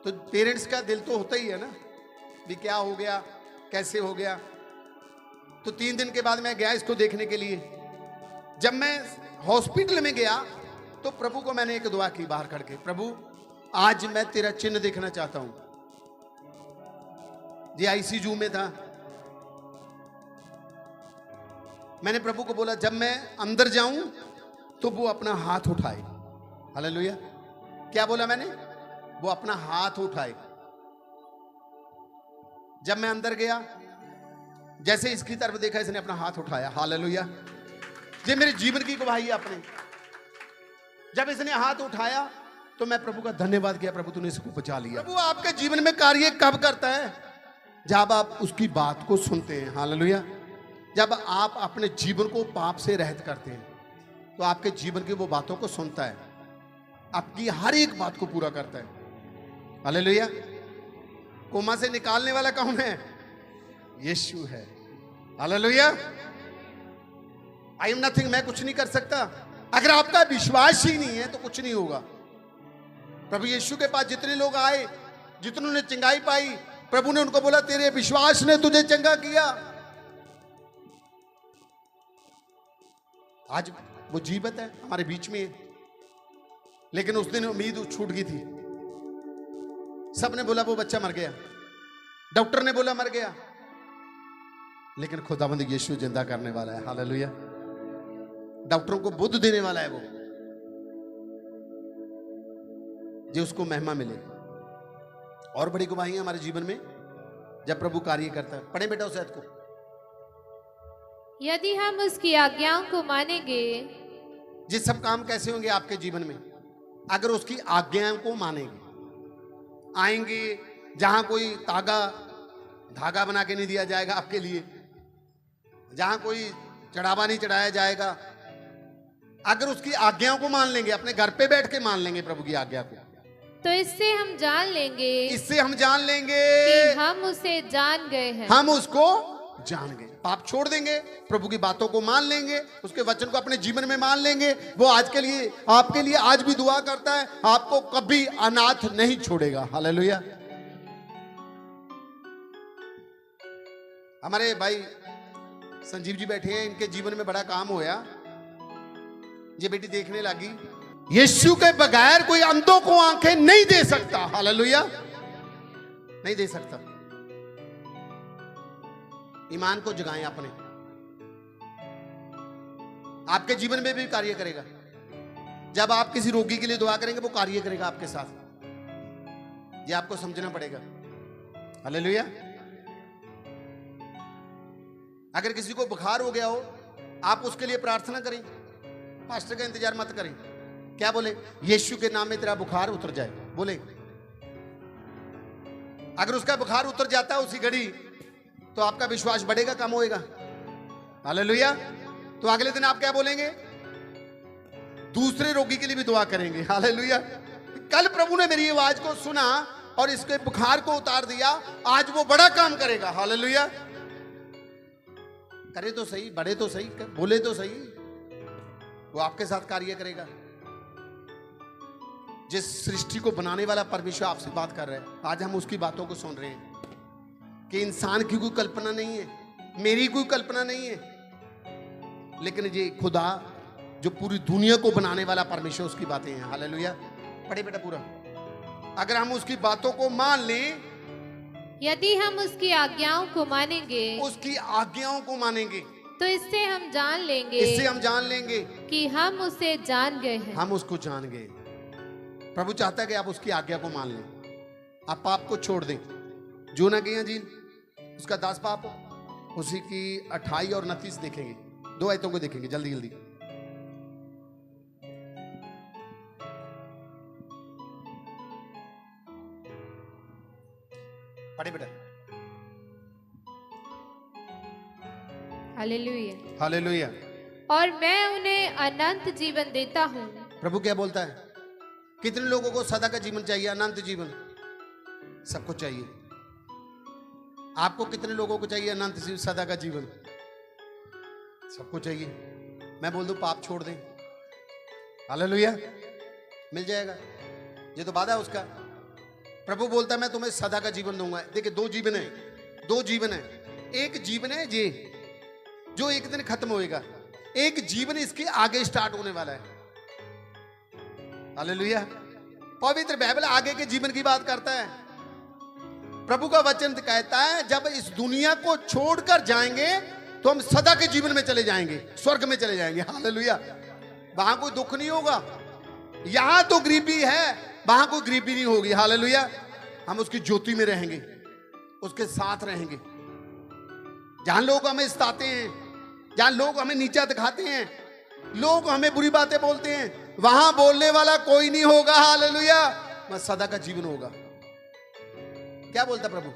तो पेरेंट्स का दिल तो होता ही है ना, भी क्या हो गया, कैसे हो गया। तो 3 दिन के बाद मैं गया इसको देखने के लिए। जब मैं हॉस्पिटल में गया तो प्रभु को मैंने एक दुआ की बाहर खड़ के, प्रभु आज मैं तेरा चिन्ह देखना चाहता हूं। ये ICU में था। मैंने प्रभु को बोला जब मैं अंदर जाऊं तो वो अपना हाथ उठाए। हालेलुया। क्या बोला मैंने? वो अपना हाथ उठाए। जब मैं अंदर गया, जैसे इसकी तरफ देखा, इसने अपना हाथ उठाया। हालेलुया। ये मेरे जीवन की गवाही है अपने। जब इसने हाथ उठाया तो मैं प्रभु का धन्यवाद किया, प्रभु तूने इसको बचा लिया। प्रभु आपके जीवन में कार्य कब करता है? जब आप उसकी बात को सुनते हैं। हालेलुया। जब आप अपने जीवन को पाप से रहित करते हैं तो आपके जीवन की वो बातों को सुनता है, आपकी हर एक बात को पूरा करता है। हालेलुया। कोमा से निकालने वाला कौन है? यीशु है। हालेलुया। आई एम नथिंग, मैं कुछ नहीं कर सकता। अगर आपका विश्वास ही नहीं है तो कुछ नहीं होगा। प्रभु यीशु के पास जितने लोग आए, जितनों ने चंगाई पाई, प्रभु ने उनको बोला तेरे विश्वास ने तुझे चंगा किया। आज वो जीवित है, हमारे बीच में है। लेकिन उस दिन उम्मीद छूट गई थी। सबने बोला वो बच्चा मर गया, डॉक्टर ने बोला मर गया, लेकिन खुदावंद यीशु जिंदा करने वाला है। हालेलुया। डॉक्टरों को बुद्ध देने वाला है वो, जो उसको महिमा मिले। और बड़ी गवाही हमारे जीवन में जब प्रभु कार्य करता है। पढ़े बेटा उस आयत को। यदि हम उसकी आज्ञाओं को मानेंगे, ये सब काम कैसे होंगे आपके जीवन में? अगर उसकी आज्ञाओं को मानेंगे। आएंगे जहां कोई धागा बना के नहीं दिया जाएगा आपके लिए, जहां कोई चढ़ावा नहीं चढ़ाया जाएगा। अगर उसकी आज्ञाओं को मान लेंगे, अपने घर पे बैठ के मान लेंगे प्रभु की आज्ञा को, तो इससे हम जान लेंगे कि हम उसे जान गए हैं। हम उसको जान गए। पाप छोड़ देंगे, प्रभु की बातों को मान लेंगे, उसके वचन को अपने जीवन में मान लेंगे। वो आज के लिए, आपके लिए आज भी दुआ करता है, आपको कभी अनाथ नहीं छोड़ेगा। हालेलुया। हमारे भाई संजीव जी बैठे हैं, इनके जीवन में बड़ा काम होया। ये बेटी देखने लगी। यीशु के बगैर कोई अंधों को आंखें नहीं दे सकता। हालेलुया, नहीं दे सकता। ईमान को जगाएं अपने। आपके जीवन में भी कार्य करेगा। जब आप किसी रोगी के लिए दुआ करेंगे, वो कार्य करेगा आपके साथ। ये आपको समझना पड़ेगा। हालेलुया। अगर किसी को बुखार हो गया हो, आप उसके लिए प्रार्थना करें, पास्टर का इंतजार मत करें। क्या बोले? यीशु के नाम में तेरा बुखार उतर जाए, बोले। अगर उसका बुखार उतर जाता है उसी घड़ी, तो आपका विश्वास बढ़ेगा, कम होएगा? हालेलुया। तो अगले दिन आप क्या बोलेंगे? दूसरे रोगी के लिए भी दुआ करेंगे। हालेलुया। कल प्रभु ने मेरी आवाज को सुना और इसके बुखार को उतार दिया, आज वो बड़ा काम करेगा। हालेलुया। करे तो सही, बढ़े तो सही, बोले तो सही, वो आपके साथ कार्य करेगा। जिस सृष्टि को बनाने वाला परमेश्वर आपसे बात कर रहा है, आज हम उसकी बातों को सुन रहे हैं कि इंसान की कोई कल्पना नहीं है, मेरी कोई कल्पना नहीं है, लेकिन ये खुदा जो पूरी दुनिया को बनाने वाला परमेश्वर, उसकी बातें हैं। हालेलुया। पढ़े बेटा पूरा। अगर हम उसकी बातों को मान लें, यदि हम उसकी आज्ञाओं को मानेंगे, तो इससे हम जान लेंगे कि हम उसे जान गए हैं। हम उसको जान गए। प्रभु चाहता है कि आप उसकी आज्ञा को मान लें, आप पाप को छोड़ दें। जो ना किया जी, उसका 10 पाप, उसी की 28 और 29 देखेंगे। 2 आयतों को देखेंगे जल्दी जल्दी। पढ़े बेटा। हालेलुया। हालेलुया। और मैं उन्हें अनंत जीवन देता हूँ। प्रभु क्या बोलता है? कितने लोगों को सदा का जीवन चाहिए? अनंत जीवन सबको चाहिए। आपको कितने लोगों को चाहिए अनंत सदा का जीवन? सबको चाहिए। मैं बोल दूं पाप छोड़ दें, हालेलुया, मिल जाएगा। ये तो वादा है उसका। प्रभु बोलता है मैं तुम्हें सदा का जीवन दूंगा। देखिए 2 जीवन है, 2 जीवन है। एक जीवन है ये जो एक दिन खत्म होएगा, एक जीवन इसके आगे स्टार्ट होने वाला है। हालेलुया। पवित्र बाइबल आगे के जीवन की बात करता है। प्रभु का वचन कहता है जब इस दुनिया को छोड़कर जाएंगे तो हम सदा के जीवन में चले जाएंगे, स्वर्ग में चले जाएंगे। हालेलुया। वहां कोई दुख नहीं होगा। यहां तो गरीबी है, वहां कोई गरीबी नहीं होगी। हालेलुया। हम उसकी ज्योति में रहेंगे, उसके साथ रहेंगे। जहां लोग हमें सताते हैं, जहां लोग हमें नीचा दिखाते हैं, लोग हमें बुरी बातें बोलते हैं, वहां बोलने वाला कोई नहीं होगा। हालेलुया। बस सदा का जीवन होगा। क्या बोलता प्रभु?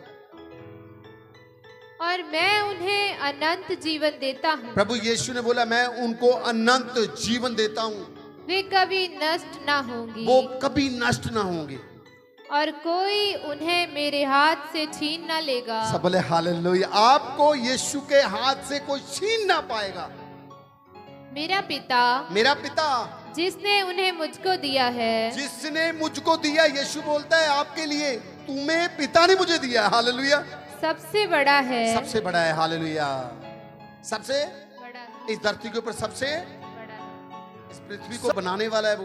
और मैं उन्हें अनंत जीवन देता हूँ। प्रभु यीशु ने बोला मैं उनको अनंत जीवन देता हूँ। वे कभी नष्ट ना होंगी, वो कभी नष्ट ना होंगे, और कोई उन्हें मेरे हाथ से छीन ना लेगा। सब बोले हालेलुया। आपको यीशु के हाथ से कोई छीन ना पाएगा। मेरा पिता जिसने उन्हें मुझको दिया है, जिसने मुझको दिया, यीशु बोलता है आपके लिए, तुम्हें पिता ने मुझे दिया। हालेलुया। सबसे बड़ा है, सबसे बड़ा है। हालेलुया। सबसे बड़ा, इस धरती के ऊपर सबसे बड़ा, इस पृथ्वी को बनाने वाला है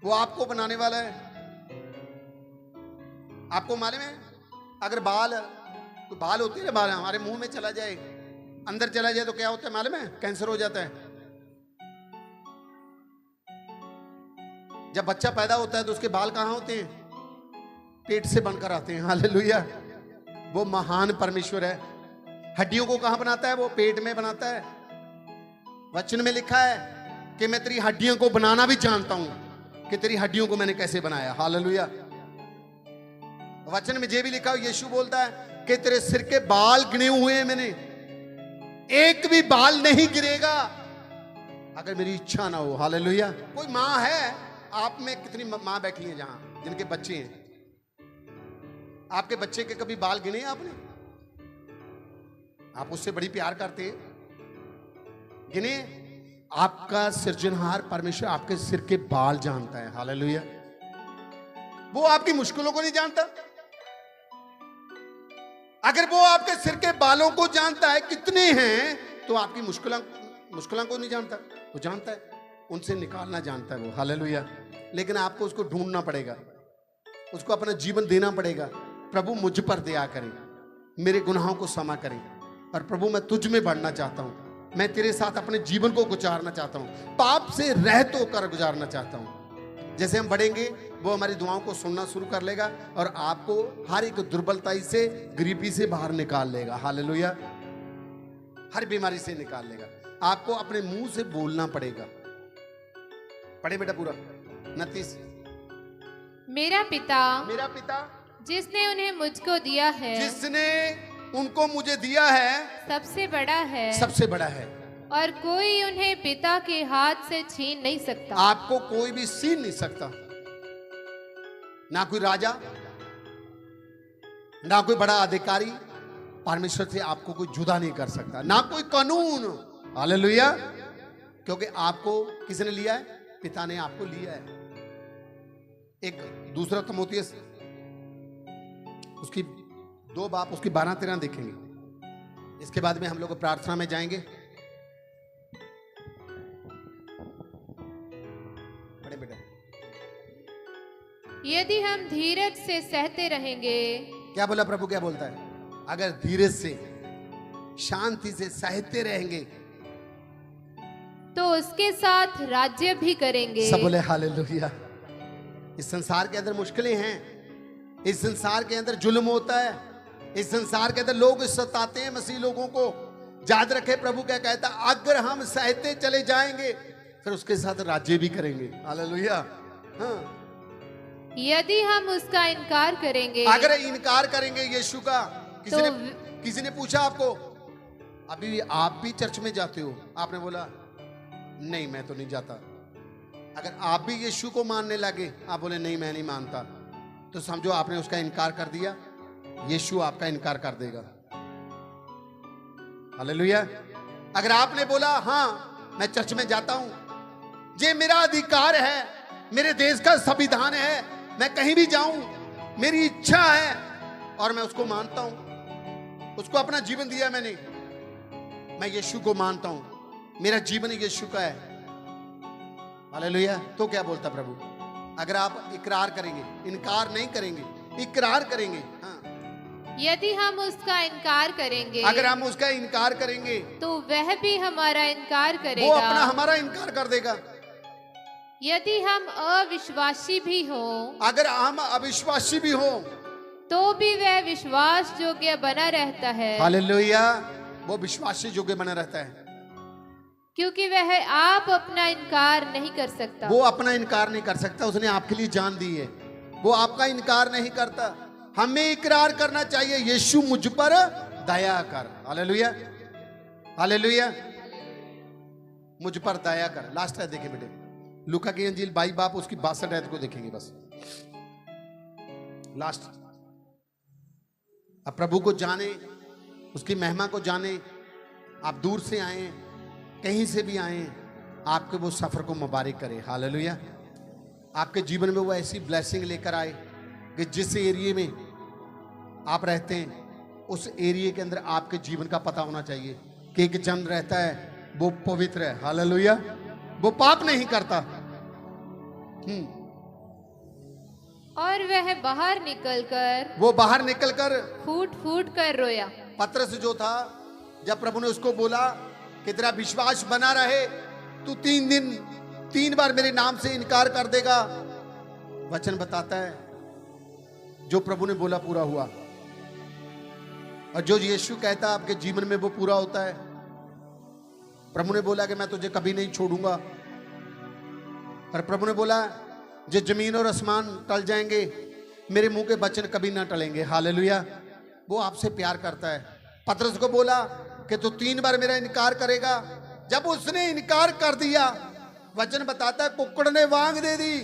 वो आपको बनाने वाला है। आपको मालूम है अगर बाल होते हैं, बाल हमारे मुंह में चला जाए, अंदर चला जाए, तो क्या होता है मालूम है? कैंसर हो जाता है। जब बच्चा पैदा होता है तो उसके बाल कहां होते हैं? पेट से बनकर आते हैं। हालेलुया। वो महान परमेश्वर है। हड्डियों को कहां बनाता है? वो पेट में बनाता है। वचन में लिखा है कि मैं तेरी हड्डियों को बनाना भी जानता हूं कि तेरी हड्डियों को मैंने कैसे बनाया। हालेलुया। वचन में ये भी लिखा हो, यीशु बोलता है कि तेरे सिर के बाल गिने हुए हैं मैंने, एक भी बाल नहीं गिरेगा अगर मेरी इच्छा ना हो। हालेलुया। कोई माँ है, आप में कितनी माँ बैठी हैं जहां जिनके बच्चे हैं, आपके बच्चे के कभी बाल गिने आपने? आप उससे बड़ी प्यार करते हैं, गिने? आपका सृजनहार परमेश्वर आपके सिर के बाल जानता है। हालेलुया। वो आपकी मुश्किलों को नहीं जानता? अगर वो आपके सिर के बालों को जानता है कितने हैं, तो आपकी मुश्किलों को नहीं जानता? वो जानता है, उनसे निकालना जानता है वो। हालेलुया। लेकिन आपको उसको ढूंढना पड़ेगा, उसको अपना जीवन देना पड़ेगा। प्रभु मुझ पर दया करे, मेरे गुनाहों को क्षमा करे, और प्रभु मैं तुझ में बढ़ना चाहता हूं, मैं तेरे साथ अपने जीवन को गुजारना चाहता हूं, पाप से रहित होकर गुजारना चाहता हूं। जैसे हम बढ़ेंगे वो हमारी दुआओं को सुनना शुरू कर लेगा और आपको हर एक दुर्बलता से, गरीबी से बाहर निकाल लेगा। हालेलुया। हर बीमारी से निकाल लेगा। आपको अपने मुंह से बोलना पड़ेगा। पढ़े बेटा पूरा 29। मेरा पिता जिसने उन्हें मुझको दिया है, जिसने उनको मुझे दिया है, सबसे बड़ा है, सबसे बड़ा है, और कोई उन्हें पिता के हाथ से छीन नहीं सकता। आपको कोई भी छीन नहीं सकता, ना कोई राजा, ना कोई बड़ा अधिकारी परमेश्वर से आपको कोई जुदा नहीं कर सकता, ना कोई कानून। हालेलुया। क्योंकि आपको किसने लिया है? पिता ने आपको लिया है। एक दूसरा तीमुथियुस उसकी 2 बाप उसकी 12-13 देखेंगे। इसके बाद में हम लोग प्रार्थना में जाएंगे। बड़े बेटा, यदि हम धीरज से सहते रहेंगे, क्या बोला प्रभु? क्या बोलता है? अगर धीरज से, शांति से सहते रहेंगे तो उसके साथ राज्य भी करेंगे। सब बोले हालेलुया। इस संसार के अंदर मुश्किलें हैं, इस संसार के अंदर जुल्म होता है, इस संसार के अंदर लोग सताते हैं मसीह लोगों को। याद रखे प्रभु क्या कहता है? अगर हम सहते चले जाएंगे फिर उसके साथ राज्य भी करेंगे। हालेलुया। हाँ। यदि हम उसका इनकार करेंगे, अगर इनकार करेंगे यीशु का, किसी ने पूछा आपको, अभी आप भी चर्च में जाते हो? आपने बोला नहीं मैं तो नहीं जाता। अगर आप भी यीशु को मानने लगे, आप बोले नहीं मैं नहीं मानता, तो समझो आपने उसका इनकार कर दिया, यीशु आपका इनकार कर देगा। हालेलुया। अगर आपने बोला हाँ मैं चर्च में जाता हूं, ये मेरा अधिकार है, मेरे देश का संविधान है, मैं कहीं भी जाऊं, मेरी इच्छा है और मैं उसको मानता हूं, उसको अपना जीवन दिया मैंने, मैं यीशु को मानता हूं, मेरा जीवन यीशु का है। हालेलुया। तो क्या बोलता प्रभु? अगर आप इकरार करेंगे, इनकार नहीं करेंगे, इकरार करेंगे। हाँ। यदि हम उसका इनकार करेंगे, अगर हम उसका इनकार करेंगे तो वह भी हमारा इनकार करेगा, वो अपना हमारा इनकार कर देगा। यदि हम अविश्वासी भी हो, अगर हम अविश्वासी भी हो, तो भी वह विश्वास योग्य बना रहता है। हालेलुया। वो विश्वास योग्य बना रहता है, क्योंकि वह आप अपना इनकार नहीं कर सकता। वो अपना इनकार नहीं कर सकता, उसने आपके लिए जान दी है, वो आपका इनकार नहीं करता। हमें इकरार करना चाहिए, यीशु मुझ पर दया कर। हालेलुया। हालेलुया। मुझ पर दया कर। लास्ट है देखें बेटे, लूका की अंजील 22 बाप उसकी 62 आयत को देखेंगे बस, लास्ट। अब प्रभु को जाने, उसकी महिमा को जाने। आप दूर से आए, कहीं से भी आए, आपके वो सफर को मुबारक करे। हालेलुया। आपके जीवन में वो ऐसी ब्लेसिंग लेकर आए कि जिस एरिया में आप रहते हैं उस एरिया के अंदर आपके जीवन का पता होना चाहिए कि एक जन रहता है वो पवित्र है। हालेलुया। वो पाप नहीं करता। और वह बाहर निकलकर फूट फूट कर रोया। पतरस जो था, जब प्रभु ने उसको बोला कि तेरा विश्वास बना रहे, तू 3 बार मेरे नाम से इनकार कर देगा, वचन बताता है जो प्रभु ने बोला पूरा हुआ, और जो यीशु कहता है आपके जीवन में वो पूरा होता है। प्रभु ने बोला कि मैं तुझे कभी नहीं छोड़ूंगा, पर प्रभु ने बोला जो जमीन और आसमान टल जाएंगे, मेरे मुंह के वचन कभी ना टलेंगे। हालेलुया। वो आपसे प्यार करता है। पतरस को बोला कि तू 3 बार मेरा इनकार करेगा। जब उसने इनकार कर दिया, वचन बताता है कुक्कड़ ने वांग दे दी,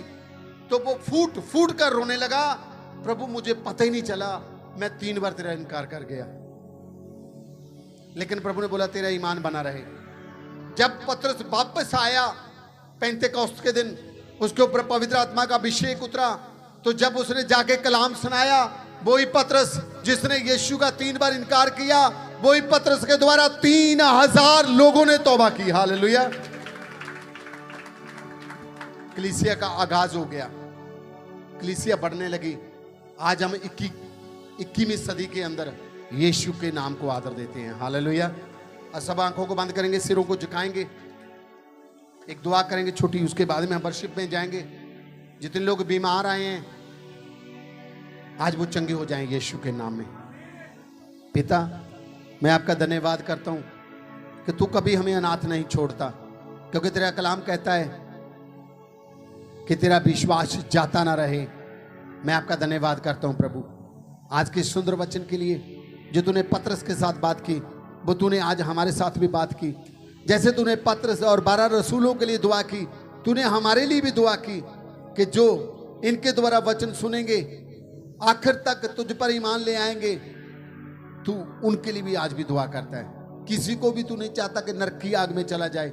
तो वो फूट फूट कर रोने लगा, प्रभु मुझे पता ही नहीं चला, मैं 3 बार तेरा इनकार कर गया। लेकिन प्रभु ने बोला तेरा ईमान बना रहे। जब पतरस वापस आया पेंतेकोस्त के दिन, उसके ऊपर पवित्र आत्मा का अभिषेक उतरा, तो जब उसने जाके कलाम सुनाया, वही पतरस जिसने यीशु का 3 बार इनकार किया, वही पतरस के द्वारा 3000 लोगों ने तौबा की। हालेलुया। कलीसिया का आगाज हो गया, कलीसिया बढ़ने लगी। आज हम 21वीं सदी के अंदर यीशु के नाम को आदर देते हैं। हालेलुया। और सब आंखों को बंद करेंगे, सिरों को झुकाएंगे, एक दुआ करेंगे छोटी, उसके बाद में हम वर्शिप में जाएंगे। जितने लोग बीमार आए हैं आज वो चंगे हो जाएं यीशु के नाम में। पिता, मैं आपका धन्यवाद करता हूं कि तू कभी हमें अनाथ नहीं छोड़ता, क्योंकि तेरा कलाम कहता है कि तेरा विश्वास जाता ना रहे। मैं आपका धन्यवाद करता हूं प्रभु आज के सुंदर वचन के लिए। जो तूने पतरस के साथ बात की, वो तूने आज हमारे साथ भी बात की। जैसे तूने पतरस और 12 रसूलों के लिए दुआ की, तूने हमारे लिए भी दुआ की कि जो इनके द्वारा वचन सुनेंगे आखिर तक तुझ पर ईमान ले आएंगे। तू उनके लिए भी आज भी दुआ करता है। किसी को भी तू नहीं चाहता कि नरक की आग में चला जाए,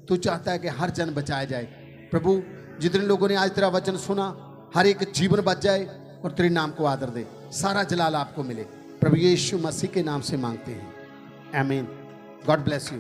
तू चाहता है कि हर जन बचाया जाए। प्रभु, जितने लोगों ने आज तेरा वचन सुना, हर एक जीवन बच जाए और तेरे नाम को आदर दे। सारा जलाल आपको मिले। प्रभु यीशु मसीह के नाम से मांगते हैं, आमीन। God bless you.